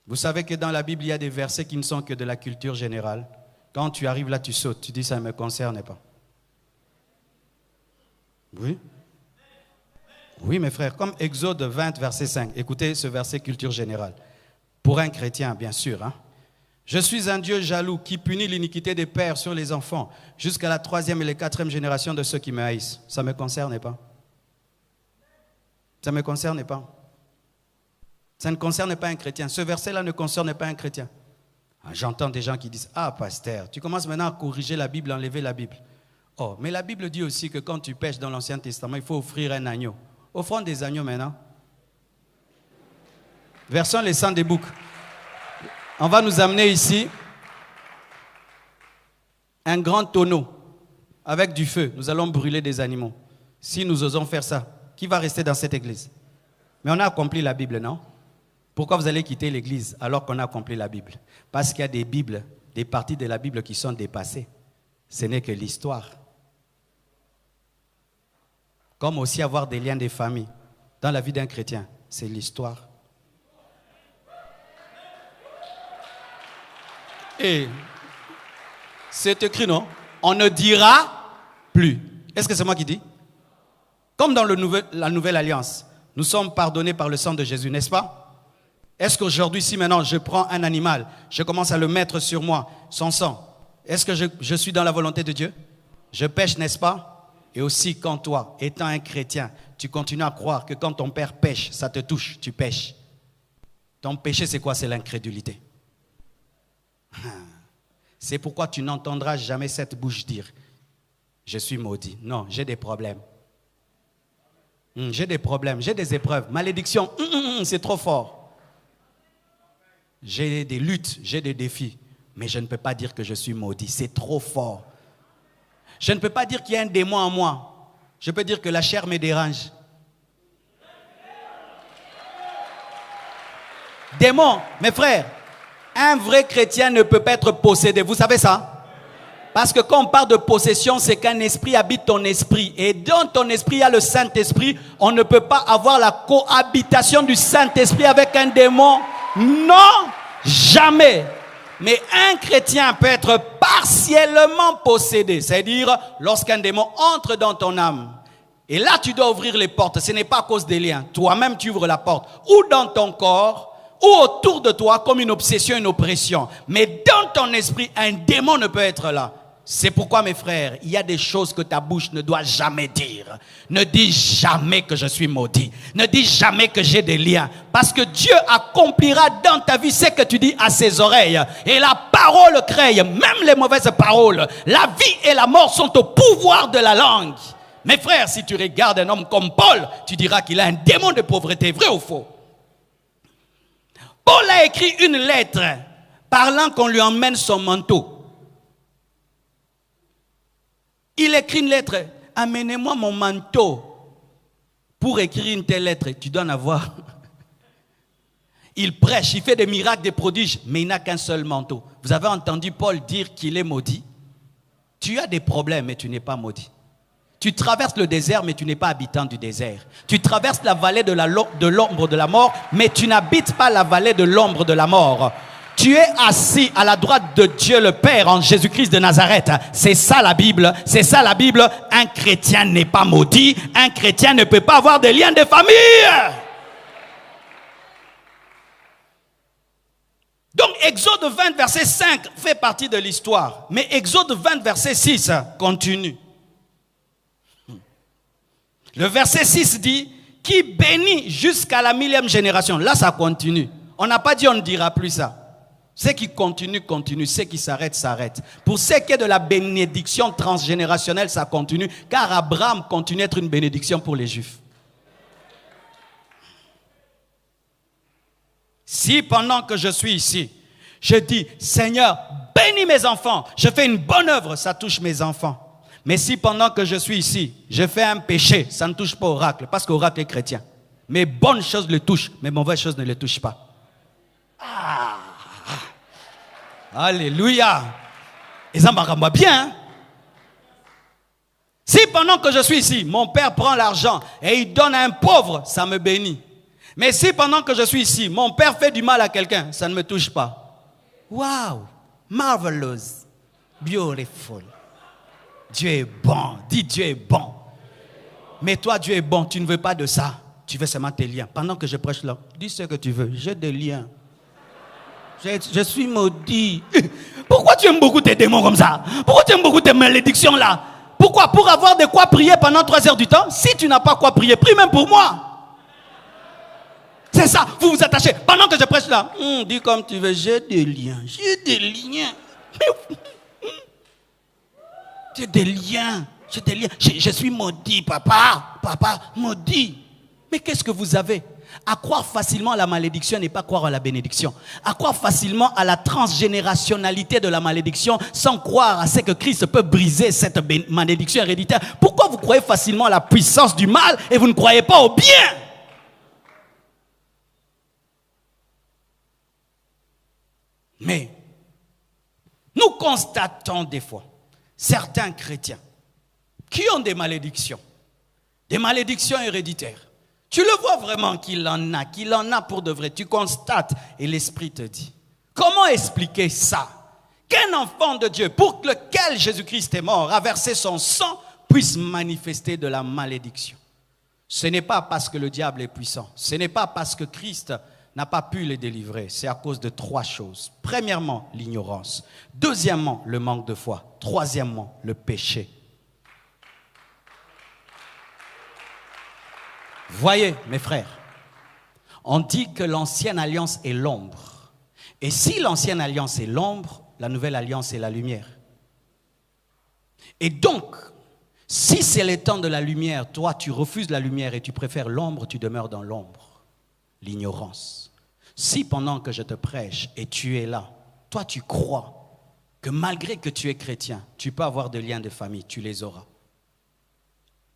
Vous savez que dans la Bible, il y a des versets qui ne sont que de la culture générale. Quand tu arrives là, tu sautes, tu dis ça ne me concerne pas. Oui? Oui, mes frères, comme Exode 20, verset 5. Écoutez ce verset culture générale. Pour un chrétien, bien sûr, hein. Je suis un Dieu jaloux qui punit l'iniquité des pères sur les enfants jusqu'à la 3e et la 4e génération de ceux qui me haïssent. Ça ne me concerne pas. Ça ne me concerne pas. Ça ne concerne pas un chrétien. Ce verset-là ne concerne pas un chrétien. J'entends des gens qui disent, ah pasteur, tu commences maintenant à corriger la Bible, enlever la Bible. Oh, mais la Bible dit aussi que quand tu pêches dans l'Ancien Testament, il faut offrir un agneau. Offrons des agneaux maintenant. Versons les sangs des boucs. On va nous amener ici un grand tonneau avec du feu. Nous allons brûler des animaux. Si nous osons faire ça, qui va rester dans cette église? Mais on a accompli la Bible, non? Pourquoi vous allez quitter l'église alors qu'on a accompli la Bible? Parce qu'il y a des Bibles, des parties de la Bible qui sont dépassées. Ce n'est que l'histoire. Comme aussi avoir des liens de famille. Dans la vie d'un chrétien, c'est l'histoire. Et c'est écrit, non? On ne dira plus. Est-ce que c'est moi qui dis? Comme dans la nouvelle alliance, nous sommes pardonnés par le sang de Jésus, n'est-ce pas? Est-ce qu'aujourd'hui, si maintenant je prends un animal, je commence à le mettre sur moi, son sang, est-ce que je suis dans la volonté de Dieu? Je pêche, n'est-ce pas? Et aussi quand toi, étant un chrétien, tu continues à croire que quand ton père pêche, ça te touche, tu pêches. Ton péché, c'est quoi? C'est l'incrédulité. C'est pourquoi tu n'entendras jamais cette bouche dire « Je suis maudit ». Non, j'ai des problèmes. J'ai des problèmes, j'ai des épreuves. Malédiction, c'est trop fort. J'ai des luttes, j'ai des défis. Mais je ne peux pas dire que je suis maudit, c'est trop fort. Je ne peux pas dire qu'il y a un démon en moi. Je peux dire que la chair me dérange. Démon, mes frères, un vrai chrétien ne peut pas être possédé. Vous savez ça? Parce que quand on parle de possession, c'est qu'un esprit habite ton esprit. Et dans ton esprit, il y a le Saint-Esprit. On ne peut pas avoir la cohabitation du Saint-Esprit avec un démon. Non, jamais. Mais un chrétien peut être partiellement possédé. C'est-à-dire, lorsqu'un démon entre dans ton âme. Et là, tu dois ouvrir les portes. Ce n'est pas à cause des liens. Toi-même, tu ouvres la porte. Ou dans ton corps, ou autour de toi, comme une obsession, une oppression. Mais dans ton esprit, un démon ne peut être là. C'est pourquoi, mes frères, il y a des choses que ta bouche ne doit jamais dire. Ne dis jamais que je suis maudit. Ne dis jamais que j'ai des liens. Parce que Dieu accomplira dans ta vie ce que tu dis à ses oreilles. Et la parole crée, même les mauvaises paroles. La vie et la mort sont au pouvoir de la langue. Mes frères, si tu regardes un homme comme Paul, tu diras qu'il a un démon de pauvreté, vrai ou faux? Paul a écrit une lettre parlant qu'on lui emmène son manteau. Il écrit une lettre, amenez-moi mon manteau. Pour écrire une telle lettre, tu dois en avoir. Il prêche, il fait des miracles, des prodiges, mais il n'a qu'un seul manteau. Vous avez entendu Paul dire qu'il est maudit? Tu as des problèmes, mais tu n'es pas maudit. Tu traverses le désert, mais tu n'es pas habitant du désert. Tu traverses la vallée de l'ombre de la mort, mais tu n'habites pas la vallée de l'ombre de la mort. Tu es assis à la droite de Dieu le Père en Jésus-Christ de Nazareth. C'est ça la Bible. C'est ça la Bible. Un chrétien n'est pas maudit. Un chrétien ne peut pas avoir de liens de famille. Donc Exode 20 verset 5 fait partie de l'histoire. Mais Exode 20 verset 6 continue. Le verset 6 dit, qui bénit jusqu'à la 1000e génération. Là ça continue. On n'a pas dit on ne dira plus ça. Ce qui continue, continue. Ce qui s'arrête, s'arrête. Pour ce qui est de la bénédiction transgénérationnelle, ça continue. Car Abraham continue à être une bénédiction pour les Juifs. Si pendant que je suis ici, je dis, Seigneur, bénis mes enfants, je fais une bonne œuvre, ça touche mes enfants. Mais si pendant que je suis ici, je fais un péché, ça ne touche pas Oracle, parce qu'Oracle est chrétien. Mes bonnes choses le touchent, mes mauvaises choses ne le touchent pas. Ah! Alléluia. Et ça m'a bien. Hein? Si pendant que je suis ici, mon père prend l'argent et il donne à un pauvre, ça me bénit. Mais si pendant que je suis ici, mon père fait du mal à quelqu'un, ça ne me touche pas. Wow, marvelous, beautiful. Dieu est bon, dis Dieu est bon. Mais toi, Dieu est bon, tu ne veux pas de ça. Tu veux seulement tes liens. Pendant que je prêche là, dis ce que tu veux, j'ai des liens. Je suis maudit. Pourquoi tu aimes beaucoup tes démons comme ça? Pourquoi tu aimes beaucoup tes malédictions là? Pourquoi? Pour avoir de quoi prier pendant 3 heures du temps? Si tu n'as pas quoi prier, prie même pour moi. C'est ça, vous vous attachez. Pendant que je prêche là, dis comme tu veux, j'ai des liens. J'ai des liens. J'ai des liens. J'ai des liens. Je suis maudit, papa. Papa, maudit. Mais qu'est-ce que vous avez? À croire facilement à la malédiction n'est pas croire à la bénédiction. À croire facilement à la transgénérationnalité de la malédiction sans croire à ce que Christ peut briser cette malédiction héréditaire. Pourquoi vous croyez facilement à la puissance du mal et vous ne croyez pas au bien? Mais nous constatons des fois certains chrétiens qui ont des malédictions héréditaires. Tu le vois vraiment qu'il en a pour de vrai. Tu constates et l'Esprit te dit. Comment expliquer ça? Qu'un enfant de Dieu, pour lequel Jésus-Christ est mort, a versé son sang, puisse manifester de la malédiction. Ce n'est pas parce que le diable est puissant. Ce n'est pas parce que Christ n'a pas pu les délivrer. C'est à cause de 3 choses. Premièrement, l'ignorance. Deuxièmement, le manque de foi. Troisièmement, le péché. Voyez, mes frères, on dit que l'ancienne alliance est l'ombre. Et si l'ancienne alliance est l'ombre, la nouvelle alliance est la lumière. Et donc, si c'est le temps de la lumière, toi tu refuses la lumière et tu préfères l'ombre, tu demeures dans l'ombre. L'ignorance. Si pendant que je te prêche et tu es là, toi tu crois que malgré que tu es chrétien, tu peux avoir des liens de famille, tu les auras.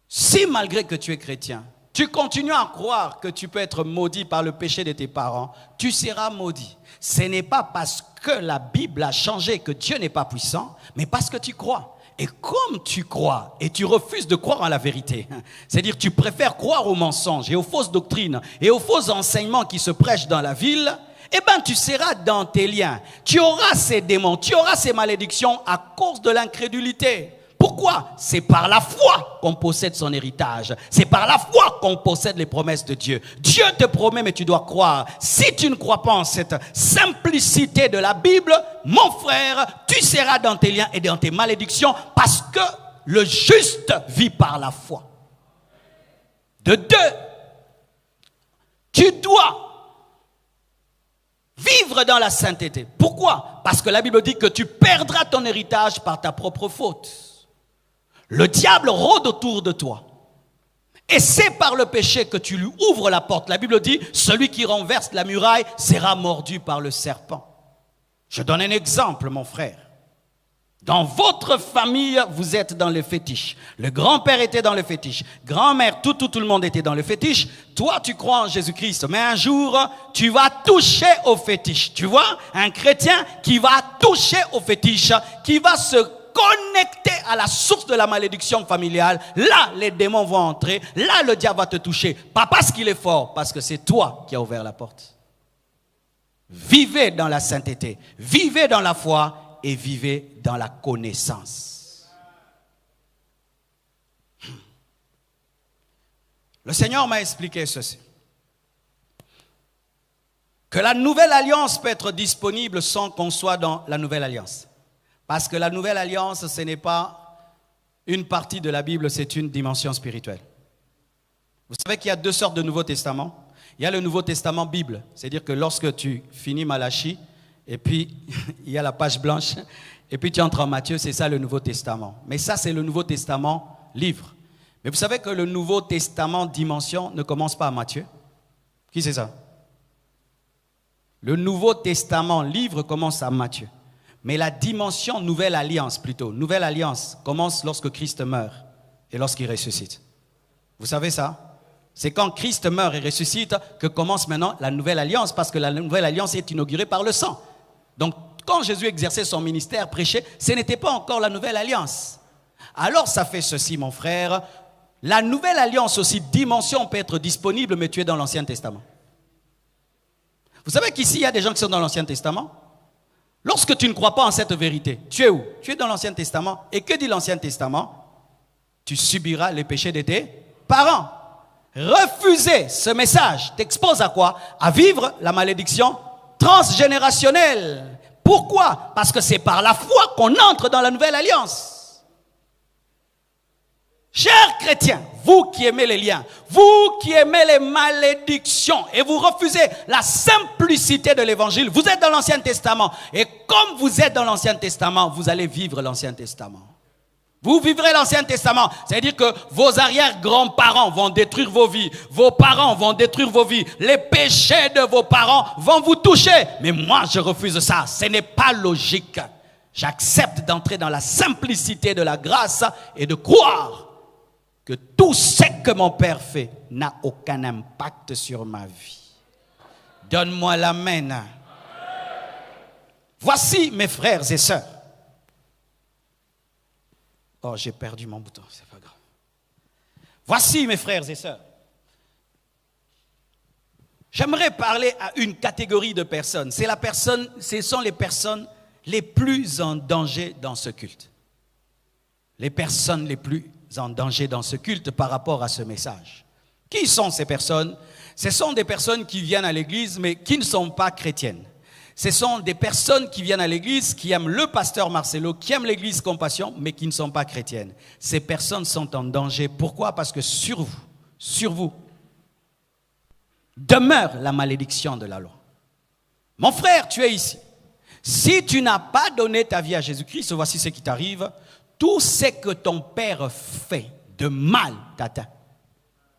Si malgré que tu es chrétien, tu continues à croire que tu peux être maudit par le péché de tes parents, tu seras maudit. Ce n'est pas parce que la Bible a changé que Dieu n'est pas puissant, mais parce que tu crois. Et comme tu crois et tu refuses de croire en la vérité, c'est-à-dire tu préfères croire aux mensonges et aux fausses doctrines et aux faux enseignements qui se prêchent dans la ville, eh bien tu seras dans tes liens. Tu auras ces démons, tu auras ces malédictions à cause de l'incrédulité. Pourquoi? C'est par la foi qu'on possède son héritage. C'est par la foi qu'on possède les promesses de Dieu. Dieu te promet, mais tu dois croire. Si tu ne crois pas en cette simplicité de la Bible, mon frère, tu seras dans tes liens et dans tes malédictions parce que le juste vit par la foi. De 2, tu dois vivre dans la sainteté. Pourquoi? Parce que la Bible dit que tu perdras ton héritage par ta propre faute. Le diable rôde autour de toi. Et c'est par le péché que tu lui ouvres la porte. La Bible dit, celui qui renverse la muraille sera mordu par le serpent. Je donne un exemple, mon frère. Dans votre famille, vous êtes dans le fétiche. Le grand-père était dans le fétiche. Grand-mère, tout le monde était dans le fétiche. Toi, tu crois en Jésus-Christ. Mais un jour, tu vas toucher au fétiche. Tu vois, un chrétien qui va toucher au fétiche, qui va se connecter à la source de la malédiction familiale, là, les démons vont entrer, là, le diable va te toucher. Pas parce qu'il est fort, parce que c'est toi qui as ouvert la porte. Vivez dans la sainteté, vivez dans la foi et vivez dans la connaissance. Le Seigneur m'a expliqué ceci. Que la nouvelle alliance peut être disponible sans qu'on soit dans la nouvelle alliance. Parce que la nouvelle alliance, ce n'est pas une partie de la Bible, c'est une dimension spirituelle. Vous savez qu'il y a deux sortes de Nouveau Testament. Il y a le Nouveau Testament Bible, c'est-à-dire que lorsque tu finis Malachie, et puis il y a la page blanche, et puis tu entres en Matthieu, c'est ça le Nouveau Testament. Mais ça, c'est le Nouveau Testament livre. Mais vous savez que le Nouveau Testament dimension ne commence pas à Matthieu. Qui c'est ça? Le Nouveau Testament livre commence à Matthieu. Mais la dimension Nouvelle Alliance plutôt, Nouvelle Alliance commence lorsque Christ meurt et lorsqu'il ressuscite. Vous savez ça? C'est quand Christ meurt et ressuscite que commence maintenant la Nouvelle Alliance, parce que la Nouvelle Alliance est inaugurée par le sang. Donc quand Jésus exerçait son ministère, prêchait, ce n'était pas encore la Nouvelle Alliance. Alors ça fait ceci mon frère, la Nouvelle Alliance aussi, dimension peut être disponible, mais tu es dans l'Ancien Testament. Vous savez qu'ici, il y a des gens qui sont dans l'Ancien Testament. Lorsque tu ne crois pas en cette vérité, tu es où? Tu es dans l'Ancien Testament. Et que dit l'Ancien Testament? Tu subiras les péchés de tes parents. Refuser ce message t'expose à quoi? À vivre la malédiction transgénérationnelle. Pourquoi? Parce que c'est par la foi qu'on entre dans la Nouvelle Alliance. Chers chrétiens, vous qui aimez les liens, vous qui aimez les malédictions et vous refusez la simplicité de l'évangile, vous êtes dans l'Ancien Testament. Et comme vous êtes dans l'Ancien Testament, vous allez vivre l'Ancien Testament. Vous vivrez l'Ancien Testament, c'est-à-dire que vos arrière-grands-parents vont détruire vos vies, vos parents vont détruire vos vies, les péchés de vos parents vont vous toucher. Mais moi, je refuse ça, ce n'est pas logique. J'accepte d'entrer dans la simplicité de la grâce et de croire que tout ce que mon Père fait n'a aucun impact sur ma vie. Donne-moi l'amen. Voici mes frères et sœurs. Oh, j'ai perdu mon bouton, c'est pas grave. Voici mes frères et sœurs. J'aimerais parler à une catégorie de personnes. Ce sont les personnes les plus en danger dans ce culte. Les personnes les plus en danger dans ce culte par rapport à ce message. Qui sont ces personnes? Ce sont des personnes qui viennent à l'église mais qui ne sont pas chrétiennes. Ce sont des personnes qui viennent à l'église, qui aiment le pasteur Marcelo, qui aiment l'église Compassion, mais qui ne sont pas chrétiennes. Ces personnes sont en danger. Pourquoi? Parce que sur vous, demeure la malédiction de la loi. Mon frère, tu es ici. Si tu n'as pas donné ta vie à Jésus-Christ, voici ce qui t'arrive. Tout ce que ton père fait de mal t'atteint.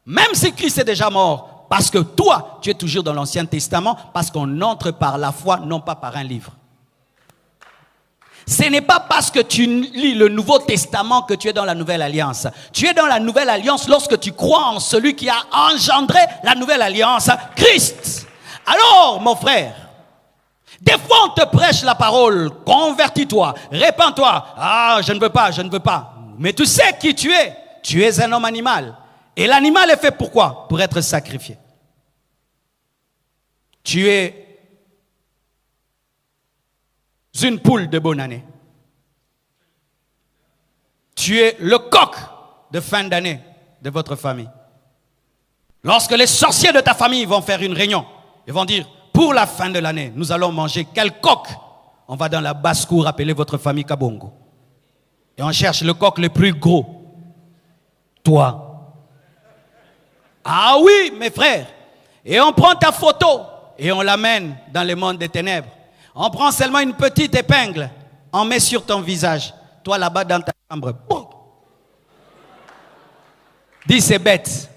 Même si Christ est déjà mort, parce que toi, tu es toujours dans l'Ancien Testament, parce qu'on entre par la foi, non pas par un livre. Ce n'est pas parce que tu lis le Nouveau Testament que tu es dans la Nouvelle Alliance. Tu es dans la Nouvelle Alliance lorsque tu crois en celui qui a engendré la Nouvelle Alliance, Christ. Alors, mon frère, des fois on te prêche la parole, convertis-toi, répands-toi. Ah, je ne veux pas. Mais tu sais qui tu es un homme animal. Et l'animal est fait pour quoi? Pour être sacrifié. Tu es une poule de bonne année. Tu es le coq de fin d'année de votre famille. Lorsque les sorciers de ta famille vont faire une réunion, ils vont dire, pour la fin de l'année, nous allons manger quel coq? On va dans la basse-cour appeler votre famille Kabongo. Et on cherche le coq le plus gros. Toi. Ah oui, mes frères. Et on prend ta photo et on l'amène dans le monde des ténèbres. On prend seulement une petite épingle, on met sur ton visage. Toi là-bas dans ta chambre. Boum. Dis c'est bête.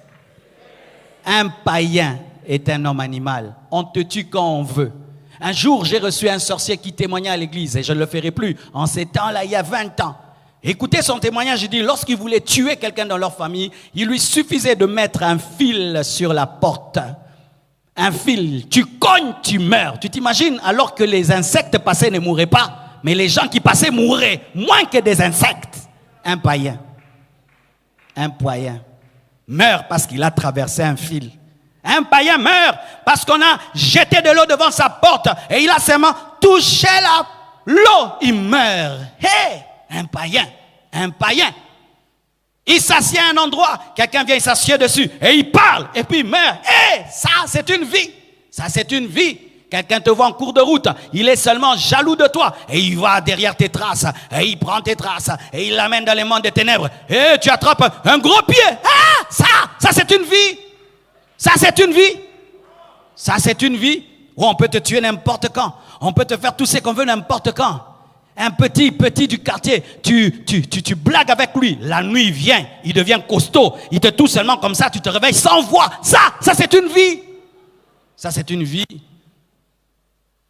Un païen est un homme animal. On te tue quand on veut. Un jour, j'ai reçu un sorcier qui témoignait à l'église et je ne le ferai plus. En ces temps-là, il y a 20 ans. Écoutez son témoignage, il dit, lorsqu'il voulait tuer quelqu'un dans leur famille, il lui suffisait de mettre un fil sur la porte. Un fil, tu cognes, tu meurs. Tu t'imagines, alors que les insectes passés ne mourraient pas, Mais les gens qui passaient mouraient moins que des insectes. Un païen meurt parce qu'il a traversé un fil. Un païen meurt parce qu'on a jeté de l'eau devant sa porte et il a seulement touché l'eau. Il meurt. Hé, un païen. Il s'assied à un endroit, quelqu'un vient, il s'assied dessus et il parle et puis il meurt. Hé, ça c'est une vie. Quelqu'un te voit en cours de route, il est seulement jaloux de toi et il va derrière tes traces et il prend tes traces et il l'amène dans les mondes des ténèbres et tu attrapes un gros pied. Ah, ça c'est une vie. Ça c'est une vie où on peut te tuer n'importe quand. On peut te faire tout ce qu'on veut n'importe quand. Un petit du quartier, tu blagues avec lui. La nuit vient, il devient costaud. Il te touche seulement comme ça, tu te réveilles sans voix. Ça c'est une vie. Ça c'est une vie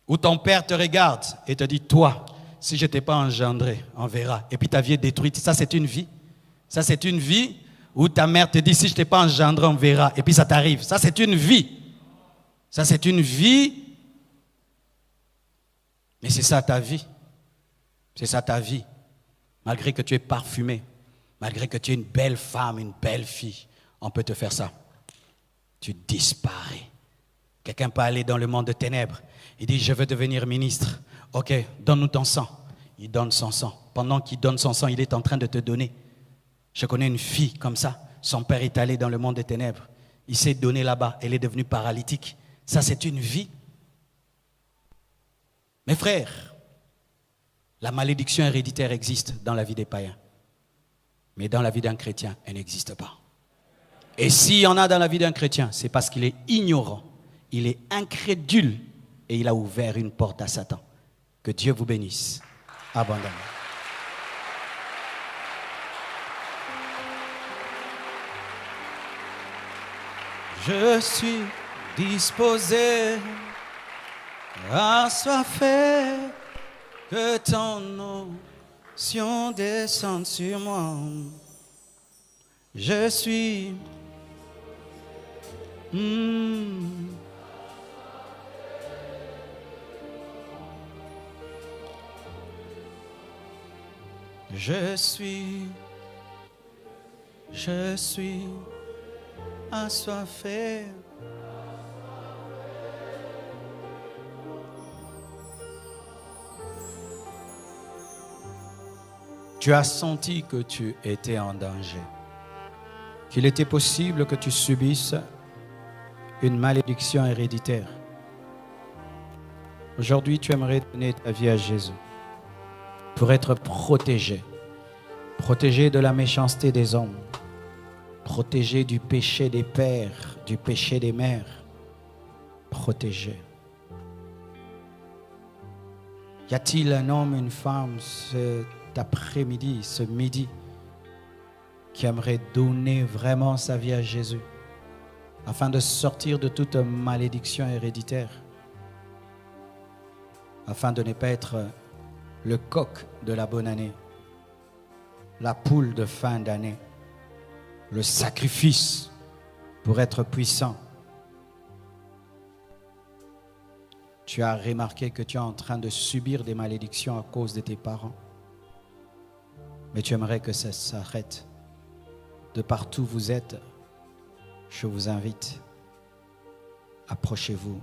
où ton père te regarde et te dit, toi, si je ne t'ai pas engendré, on verra. Et puis ta vie est détruite. Ça c'est une vie. Ça c'est une vie où ta mère te dit, si je ne t'ai pas engendré, on verra. Et puis ça t'arrive. Ça c'est une vie. Ça c'est une vie. Mais c'est ça ta vie. C'est ça ta vie. Malgré que tu es parfumé, malgré que tu es une belle femme, une belle fille, on peut te faire ça. Tu disparais. Quelqu'un peut aller dans le monde de ténèbres. Il dit, je veux devenir ministre. Ok, donne-nous ton sang. Il donne son sang. Pendant qu'il donne son sang, il est en train de te donner. Je connais une fille comme ça. Son père est allé dans le monde des ténèbres. Il s'est donné là-bas. Elle est devenue paralytique. Ça, c'est une vie. Mes frères, la malédiction héréditaire existe dans la vie des païens. Mais dans la vie d'un chrétien, elle n'existe pas. Et s'il y en a dans la vie d'un chrétien, c'est parce qu'il est ignorant. Il est incrédule. Et il a ouvert une porte à Satan. Que Dieu vous bénisse abondamment. Je suis disposé à assoiffé, que ton onction descende sur moi. Je suis Je suis assoiffé. Tu as senti que tu étais en danger, qu'il était possible que tu subisses une malédiction héréditaire. Aujourd'hui, tu aimerais donner ta vie à Jésus pour être protégé de la méchanceté des hommes, protégé du péché des pères, du péché des mères, protégé. Y a-t-il un homme, une femme cet après-midi, ce midi, qui aimerait donner vraiment sa vie à Jésus afin de sortir de toute malédiction héréditaire, afin de ne pas être le coq de la bonne année, la poule de fin d'année, le sacrifice pour être puissant. Tu as remarqué que tu es en train de subir des malédictions à cause de tes parents, mais tu aimerais que ça s'arrête. De partout où vous êtes, je vous invite, approchez-vous,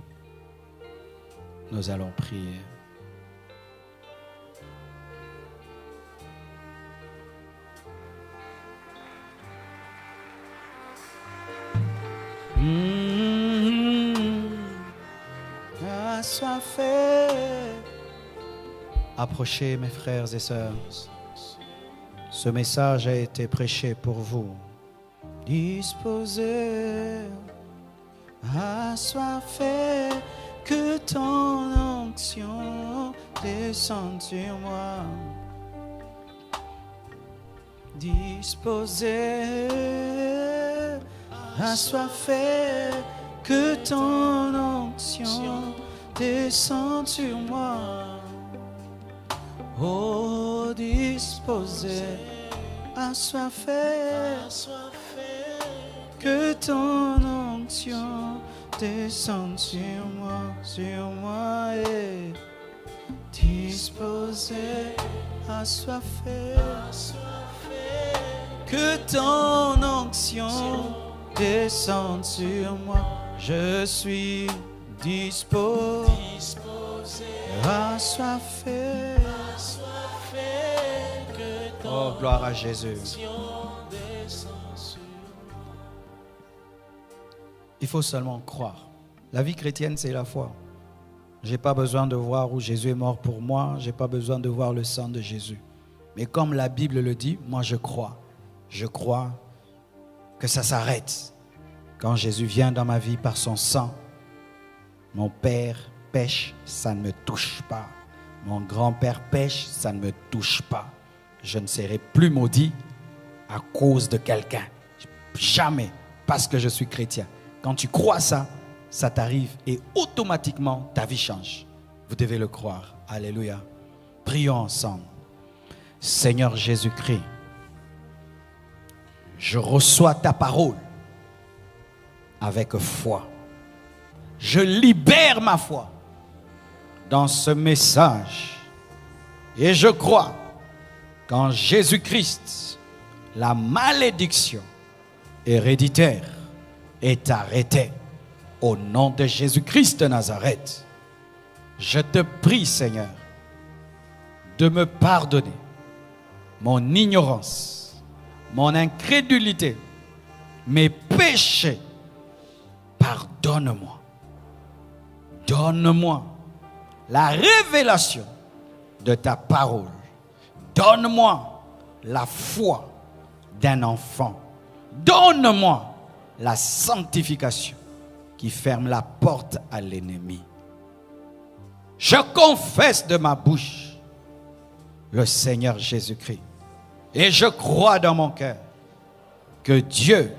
nous allons prier. Assoiffé. Approchez mes frères et sœurs. Ce message a été prêché pour vous. Disposez, assoiffé, que ton onction descende sur moi. Disposez, assoiffé, que ton onction descende sur moi. Oh, disposé, assoiffé, que ton onction descende sur moi, disposé, assoiffé, que ton onction descende sur moi. Je suis disposé, assoiffé. Oh, gloire à Jésus. Il faut seulement croire. La vie chrétienne, c'est la foi. Je n'ai pas besoin de voir où Jésus est mort pour moi. Je n'ai pas besoin de voir le sang de Jésus. Mais comme la Bible le dit, moi je crois. Je crois que ça s'arrête. Quand Jésus vient dans ma vie par son sang, mon père pêche, ça ne me touche pas. Mon grand-père pêche, ça ne me touche pas. Je ne serai plus maudit à cause de quelqu'un. Jamais, parce que je suis chrétien. Quand tu crois ça, ça t'arrive et automatiquement ta vie change. Vous devez le croire. Alléluia. Prions ensemble. Seigneur Jésus-Christ, je reçois ta parole avec foi. Je libère ma foi dans ce message. Et je crois qu'en Jésus-Christ, la malédiction héréditaire est arrêtée. Au nom de Jésus-Christ de Nazareth, je te prie, Seigneur, de me pardonner mon ignorance, mon incrédulité, mes péchés. Pardonne-moi. Donne-moi la révélation de ta parole. Donne-moi la foi d'un enfant. Donne-moi la sanctification qui ferme la porte à l'ennemi. Je confesse de ma bouche le Seigneur Jésus-Christ et je crois dans mon cœur que Dieu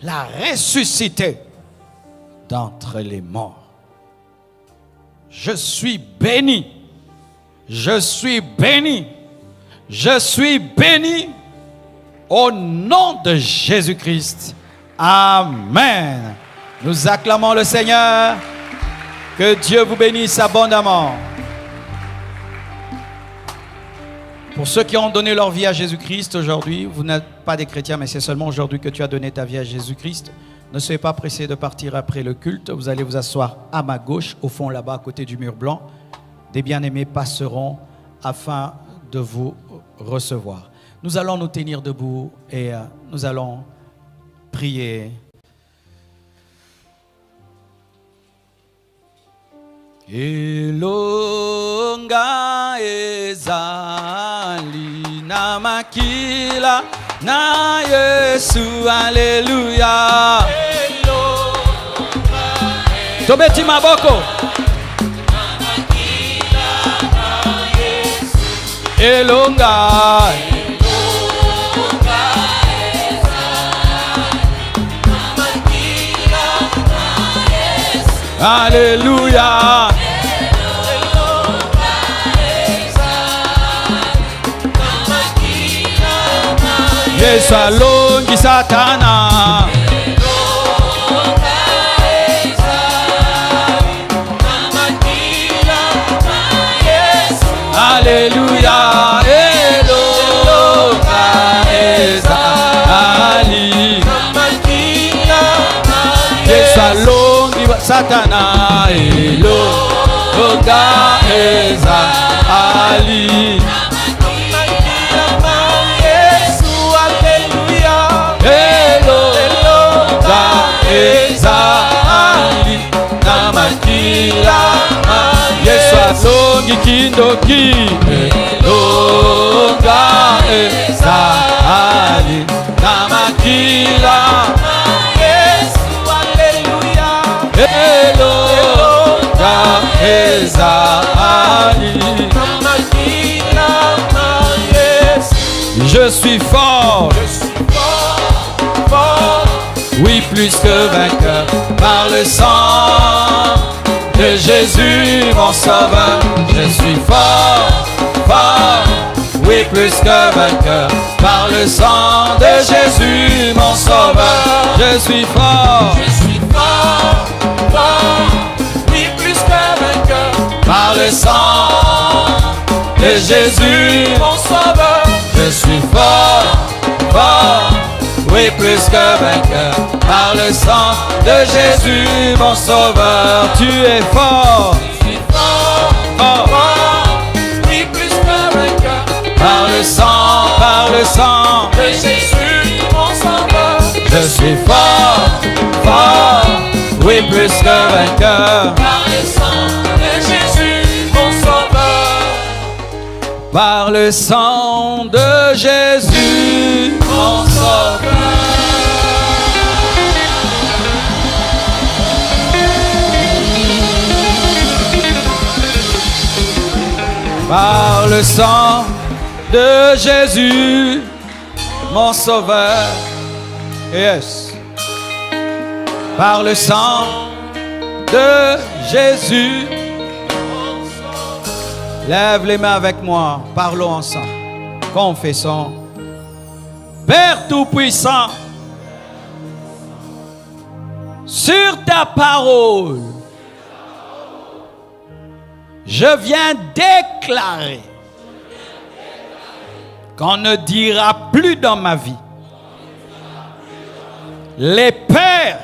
l'a ressuscité d'entre les morts. Je suis béni. Je suis béni. Je suis béni au nom de Jésus-Christ. Amen. Nous acclamons le Seigneur. Que Dieu vous bénisse abondamment. Pour ceux qui ont donné leur vie à Jésus-Christ aujourd'hui, vous n'êtes pas des chrétiens, mais c'est seulement aujourd'hui que tu as donné ta vie à Jésus-Christ. Ne soyez pas pressés de partir après le culte. Vous allez vous asseoir à ma gauche, au fond là-bas, à côté du mur blanc. Des bien-aimés passeront afin de vous recevoir. Nous allons nous tenir debout et nous allons prier. Elonga ezali na makila na Yesu, alléluia. Tobeti maboko. Elonga. Alléluia. Yesu alongi Satana. Alléluia. Elonga ezali. Yesu alongi Satana. Elonga ezali. Ezali na makila Yesu azongi kindoki Elonga ezali na makila Yesu, alleluia. Elonga ezali na makila Yesu. Je suis fort. Oui, plus que vainqueur, par le sang de Jésus, mon sauveur. Je suis fort, fort. Oui, plus que vainqueur, par le sang de Jésus, mon sauveur. Je suis fort, fort. Oui, plus que vainqueur, par le sang de Jésus, mon sauveur. je suis fort, fort, oui plus que vainqueur. Par le sang de Jésus, mon sauveur, tu es fort, Je suis fort, fort. fort, oui, plus que vainqueur. Par le sang De Jésus, mon sauveur. je suis fort, fort, oui plus que vainqueur. Par le sang de Jésus, mon sauveur. Par le sang de Jésus, Mon sauveur. par le sang de Jésus, mon sauveur. Yes. Par le sang de Jésus. Lève les mains avec moi, parlons ensemble, confessons. Père Tout-Puissant, sur ta parole, je viens déclarer qu'on ne dira plus dans ma vie. Les pères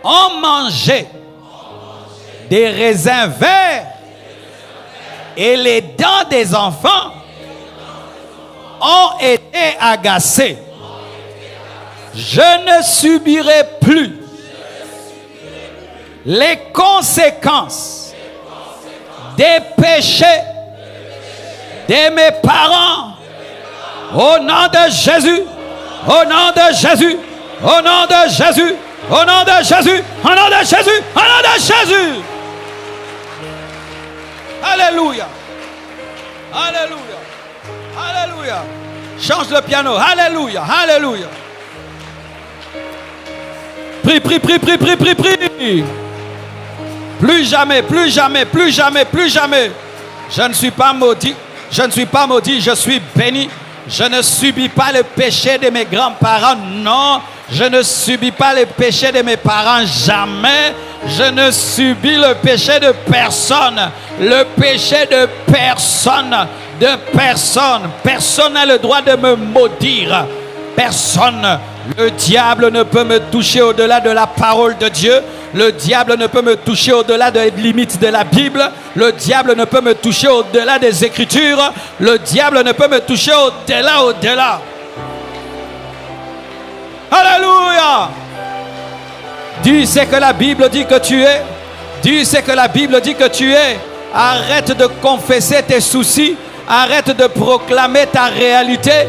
ont mangé des raisins verts et les dents des enfants ont été agacées. Je ne subirai plus les conséquences des péchés de mes parents. Au nom de Jésus, au nom de Jésus, au nom de Jésus, au nom de Jésus, au nom de Jésus, au nom de Jésus. Alléluia. Alléluia. Alléluia. Change le piano. Alléluia. Alléluia. Prie, prie, prie, prie, prie, prie, prie. Plus jamais, plus jamais, plus jamais, plus jamais. Je ne suis pas maudit. Je ne suis pas maudit, je suis béni. Je ne subis pas le péché de mes grands-parents. Non, je ne subis pas le péché de mes parents. Jamais. Je ne subis le péché de personne. Le péché de personne. De personne. Personne n'a le droit de me maudire. Personne. Le diable ne peut me toucher au-delà de la parole de Dieu. Le diable ne peut me toucher au-delà des limites de la Bible. Le diable ne peut me toucher au-delà des Écritures. Le diable ne peut me toucher au-delà. Alléluia. Dis ce que la Bible dit que tu es. Dis ce que la Bible dit que tu es. Arrête de confesser tes soucis. Arrête de proclamer ta réalité.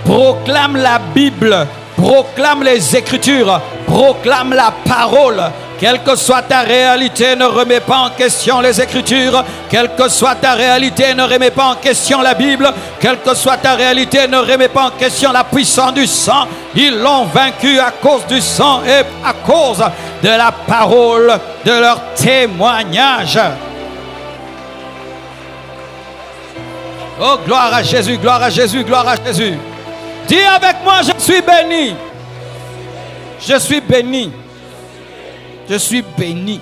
Proclame la Bible. Proclame les Écritures. Proclame la parole. Quelle que soit ta réalité, ne remets pas en question les Écritures. Quelle que soit ta réalité, ne remets pas en question la Bible. Quelle que soit ta réalité, ne remets pas en question la puissance du sang. Ils l'ont vaincu à cause du sang et à cause de la parole de leur témoignage. Oh, gloire à Jésus, gloire à Jésus, gloire à Jésus. Dis avec moi, je suis béni. Je suis béni. Je suis béni.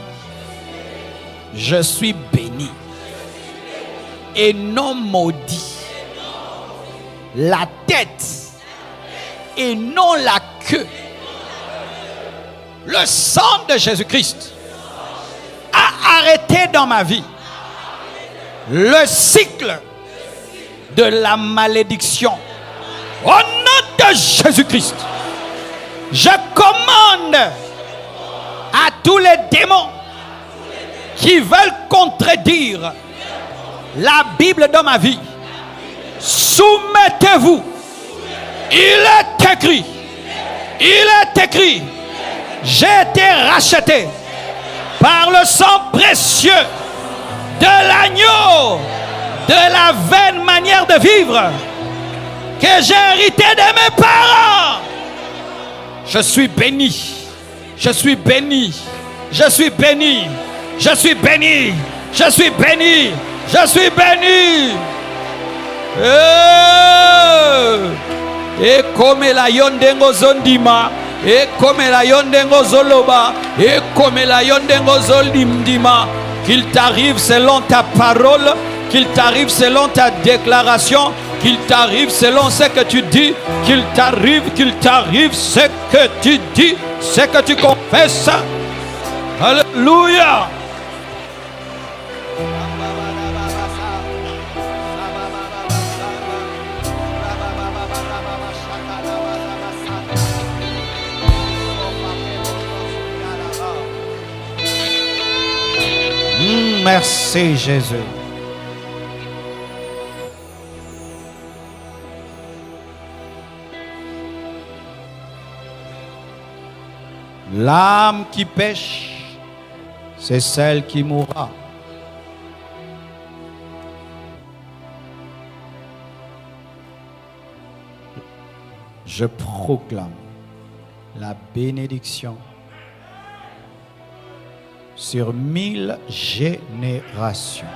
Je suis béni. Et non maudit. La tête et non la queue. Le sang de Jésus-Christ a arrêté dans ma vie le cycle de la malédiction. Au nom de Jésus-Christ, je commande à tous les démons qui veulent contredire la Bible dans ma vie. Soumettez-vous. Il est écrit. Il est écrit. J'ai été racheté par le sang précieux de l'agneau, de la vaine manière de vivre que j'ai hérité de mes parents. Je suis béni. Je suis béni. Je suis béni. Je suis béni. Je suis béni. Je suis béni. Et comme la yondengo zondima, et comme la yondengo zoloba, et comme la yondengo zoldimdima, qu'il t'arrive selon ta parole, qu'il t'arrive selon ta déclaration, qu'il t'arrive selon ce que tu dis, qu'il t'arrive ce que tu dis, ce que tu confesses. Alléluia. Merci Jésus. L'âme qui pêche, c'est celle qui mourra. Je proclame la bénédiction sur 1000 générations.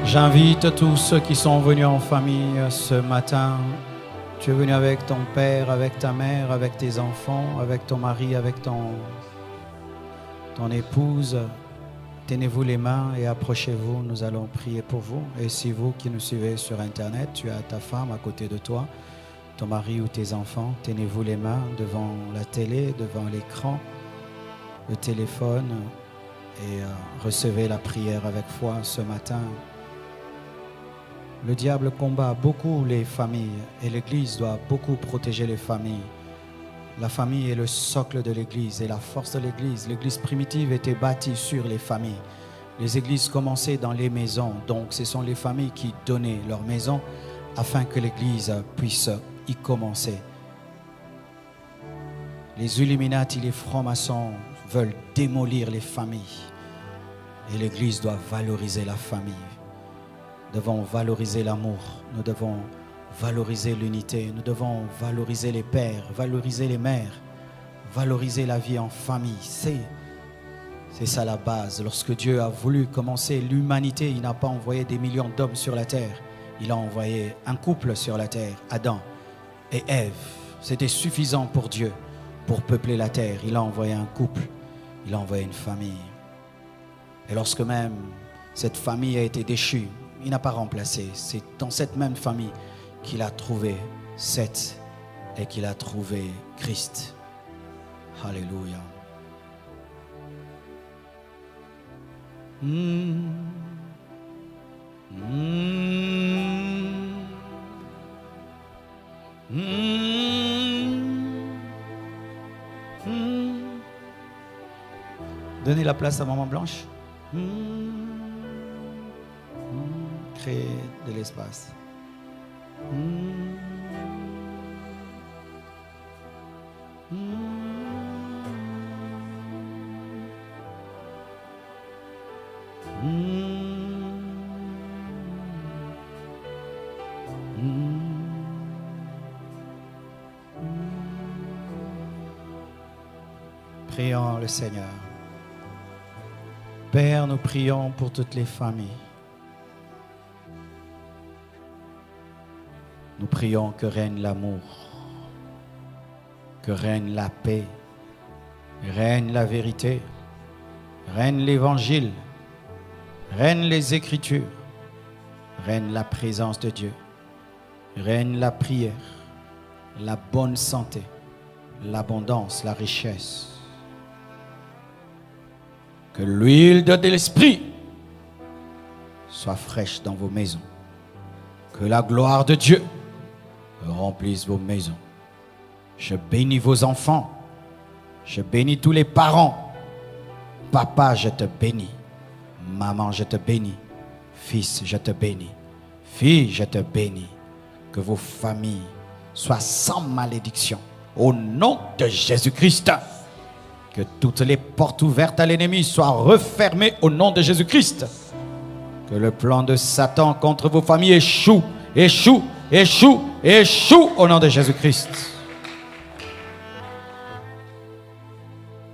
J'invite tous ceux qui sont venus en famille ce matin. Tu es venu avec ton père, avec ta mère, avec tes enfants, avec ton mari, avec ton épouse. Tenez-vous les mains et approchez-vous, nous allons prier pour vous. Et si vous qui nous suivez sur Internet, tu as ta femme à côté de toi, ton mari ou tes enfants, tenez-vous les mains devant la télé, devant l'écran, le téléphone et recevez la prière avec foi ce matin. Le diable combat beaucoup les familles et l'Église doit beaucoup protéger les familles. La famille est le socle de l'Église et la force de l'Église. L'Église primitive était bâtie sur les familles. Les églises commençaient dans les maisons, donc ce sont les familles qui donnaient leur maison afin que l'Église puisse y commencer. Les Illuminati, les francs-maçons veulent démolir les familles et l'Église doit valoriser la famille. Nous devons valoriser l'amour, nous devons valoriser l'unité, nous devons valoriser les pères, valoriser les mères, valoriser la vie en famille. C'est ça la base. Lorsque Dieu a voulu commencer l'humanité, il n'a pas envoyé des millions d'hommes sur la terre. Il a envoyé un couple sur la terre, Adam et Ève. C'était suffisant pour Dieu pour peupler la terre. Il a envoyé un couple, il a envoyé une famille. Et lorsque même cette famille a été déchue, il n'a pas remplacé. C'est dans cette même famille qu'il a trouvé Seth et qu'il a trouvé Christ. Alléluia. Donnez la place à Maman Blanche. Créer de l'espace. Prions le Seigneur. Père, nous prions pour toutes les familles. Nous prions que règne l'amour, que règne la paix, règne la vérité, règne l'évangile, règne les Écritures, règne la présence de Dieu, règne la prière, la bonne santé, l'abondance, la richesse. Que l'huile de l'Esprit soit fraîche dans vos maisons. Que la gloire de Dieu remplisse vos maisons. Je bénis vos enfants. Je bénis tous les parents. Papa, je te bénis. Maman, je te bénis. Fils, je te bénis. Fille, je te bénis. Que vos familles soient sans malédiction. Au nom de Jésus-Christ. Que toutes les portes ouvertes à l'ennemi soient refermées au nom de Jésus-Christ. Que le plan de Satan contre vos familles échoue, échoue, échoue, échoue au nom de Jésus-Christ.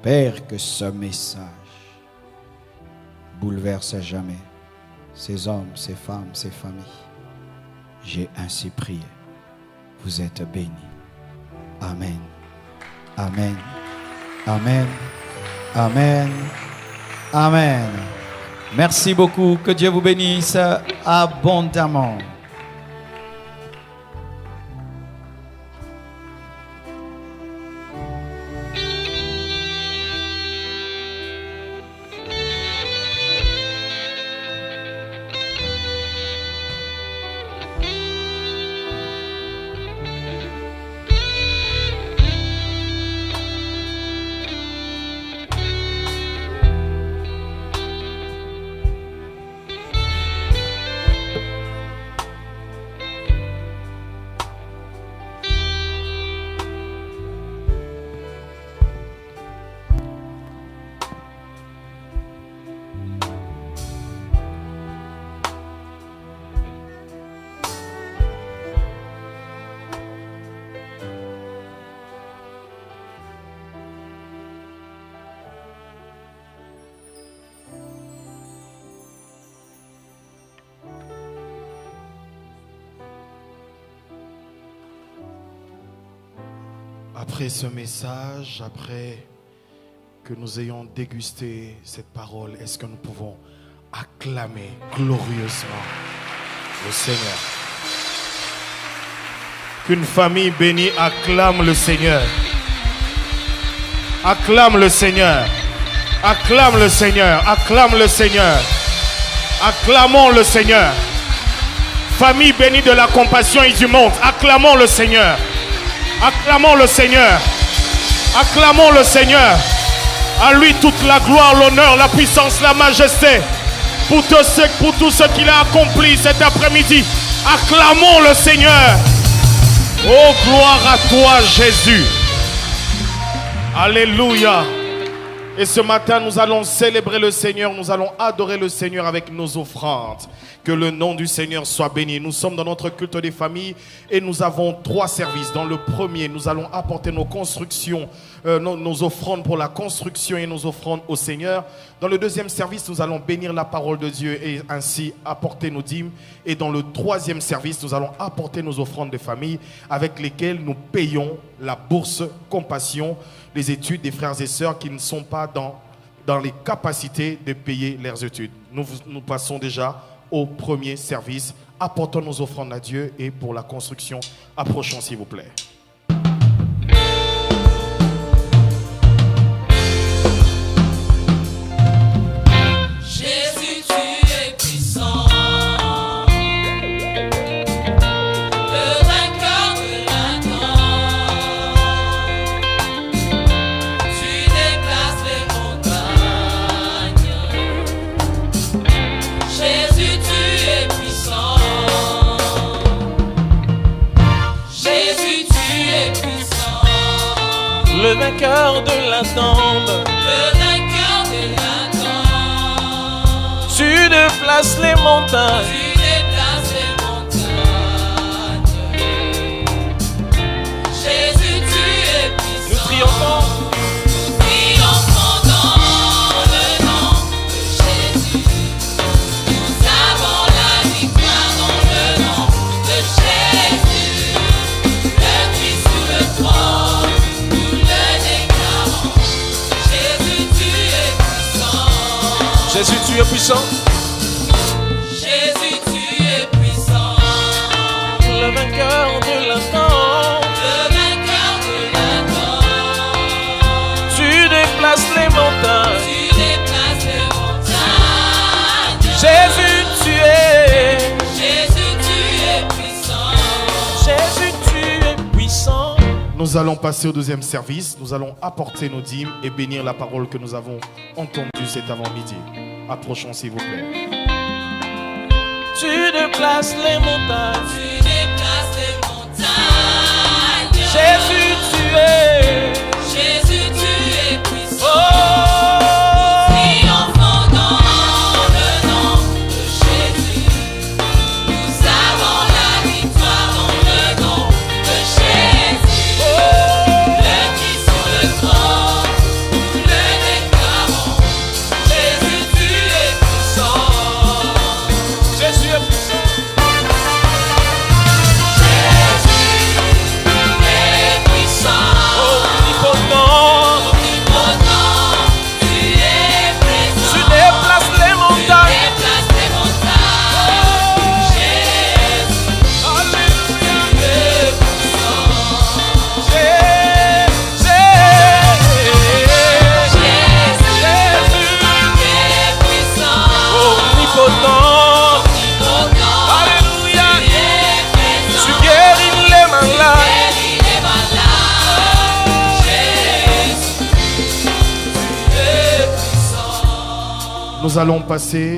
Père, que ce message bouleverse à jamais ces hommes, ces femmes, ces familles. J'ai ainsi prié. Vous êtes bénis. Amen. Amen. Amen. Amen. Amen. Merci beaucoup. Que Dieu vous bénisse abondamment. Après ce message, après que nous ayons dégusté cette parole, est-ce que nous pouvons acclamer glorieusement le Seigneur? Qu'une famille bénie acclame le Seigneur. Acclame le Seigneur. Acclame le Seigneur. Acclame le Seigneur. Acclamons le Seigneur. Famille bénie de la compassion et du monde, acclamons le Seigneur. Acclamons le Seigneur. Acclamons le Seigneur. À lui toute la gloire, l'honneur, la puissance, la majesté. Pour tout ce qu'il a accompli cet après-midi. Acclamons le Seigneur. Oh, gloire à toi, Jésus. Alléluia. Et ce matin, nous allons célébrer le Seigneur. Nous allons adorer le Seigneur avec nos offrandes. Que le nom du Seigneur soit béni. Nous sommes dans notre culte des familles et nous avons 3 services. Dans le premier, nous allons apporter nos constructions, nos offrandes pour la construction et nos offrandes au Seigneur. Dans le deuxième service, nous allons bénir la parole de Dieu et ainsi apporter nos dîmes. Et dans le troisième service, nous allons apporter nos offrandes de famille avec lesquelles nous payons la bourse compassion, les études des frères et sœurs qui ne sont pas dans les capacités de payer leurs études. Nous passons déjà au premier service. Apportons nos offrandes à Dieu et pour la construction, approchons s'il vous plaît. Jésus, tu es puissant, le vainqueur de la mort. Tu déplaces les montagnes. Jésus, tu es puissant. Jésus, tu es puissant. Le vainqueur de la tombe. Le vainqueur de la tombe. Tu déplaces les montagnes. Tu déplaces les montagnes. Jésus, tu es puissant. Nous triomphons. Nous triomphons dans le nom de Jésus. Nous avons la victoire dans le nom de Jésus. Le Christ sur le trône, nous le déclarons. Jésus, tu es puissant. Jésus, tu es puissant. Jésus, tu es puissant. Le vainqueur de la tombe. Le vainqueur de la tombe. Tu déplaces les montagnes. Tu déplaces les montagnes. Jésus, tu es. Jésus, tu es puissant. Jésus, tu es puissant. Nous allons passer au deuxième service. Nous allons apporter nos dîmes et bénir la parole que nous avons entendue cet avant-midi. Approchons s'il vous plaît. Tu déplaces les montagnes. Tu déplaces les montagnes. Jésus, tu es. Jésus, tu es puissant. Oh, nous triomphons dans le nom de Jésus. Nous avons la victoire dans le nom de Jésus. Oh, le Christ sur le trône, nous le déclarons. Jésus, tu es puissant. Jésus est puissant. Nous allons passer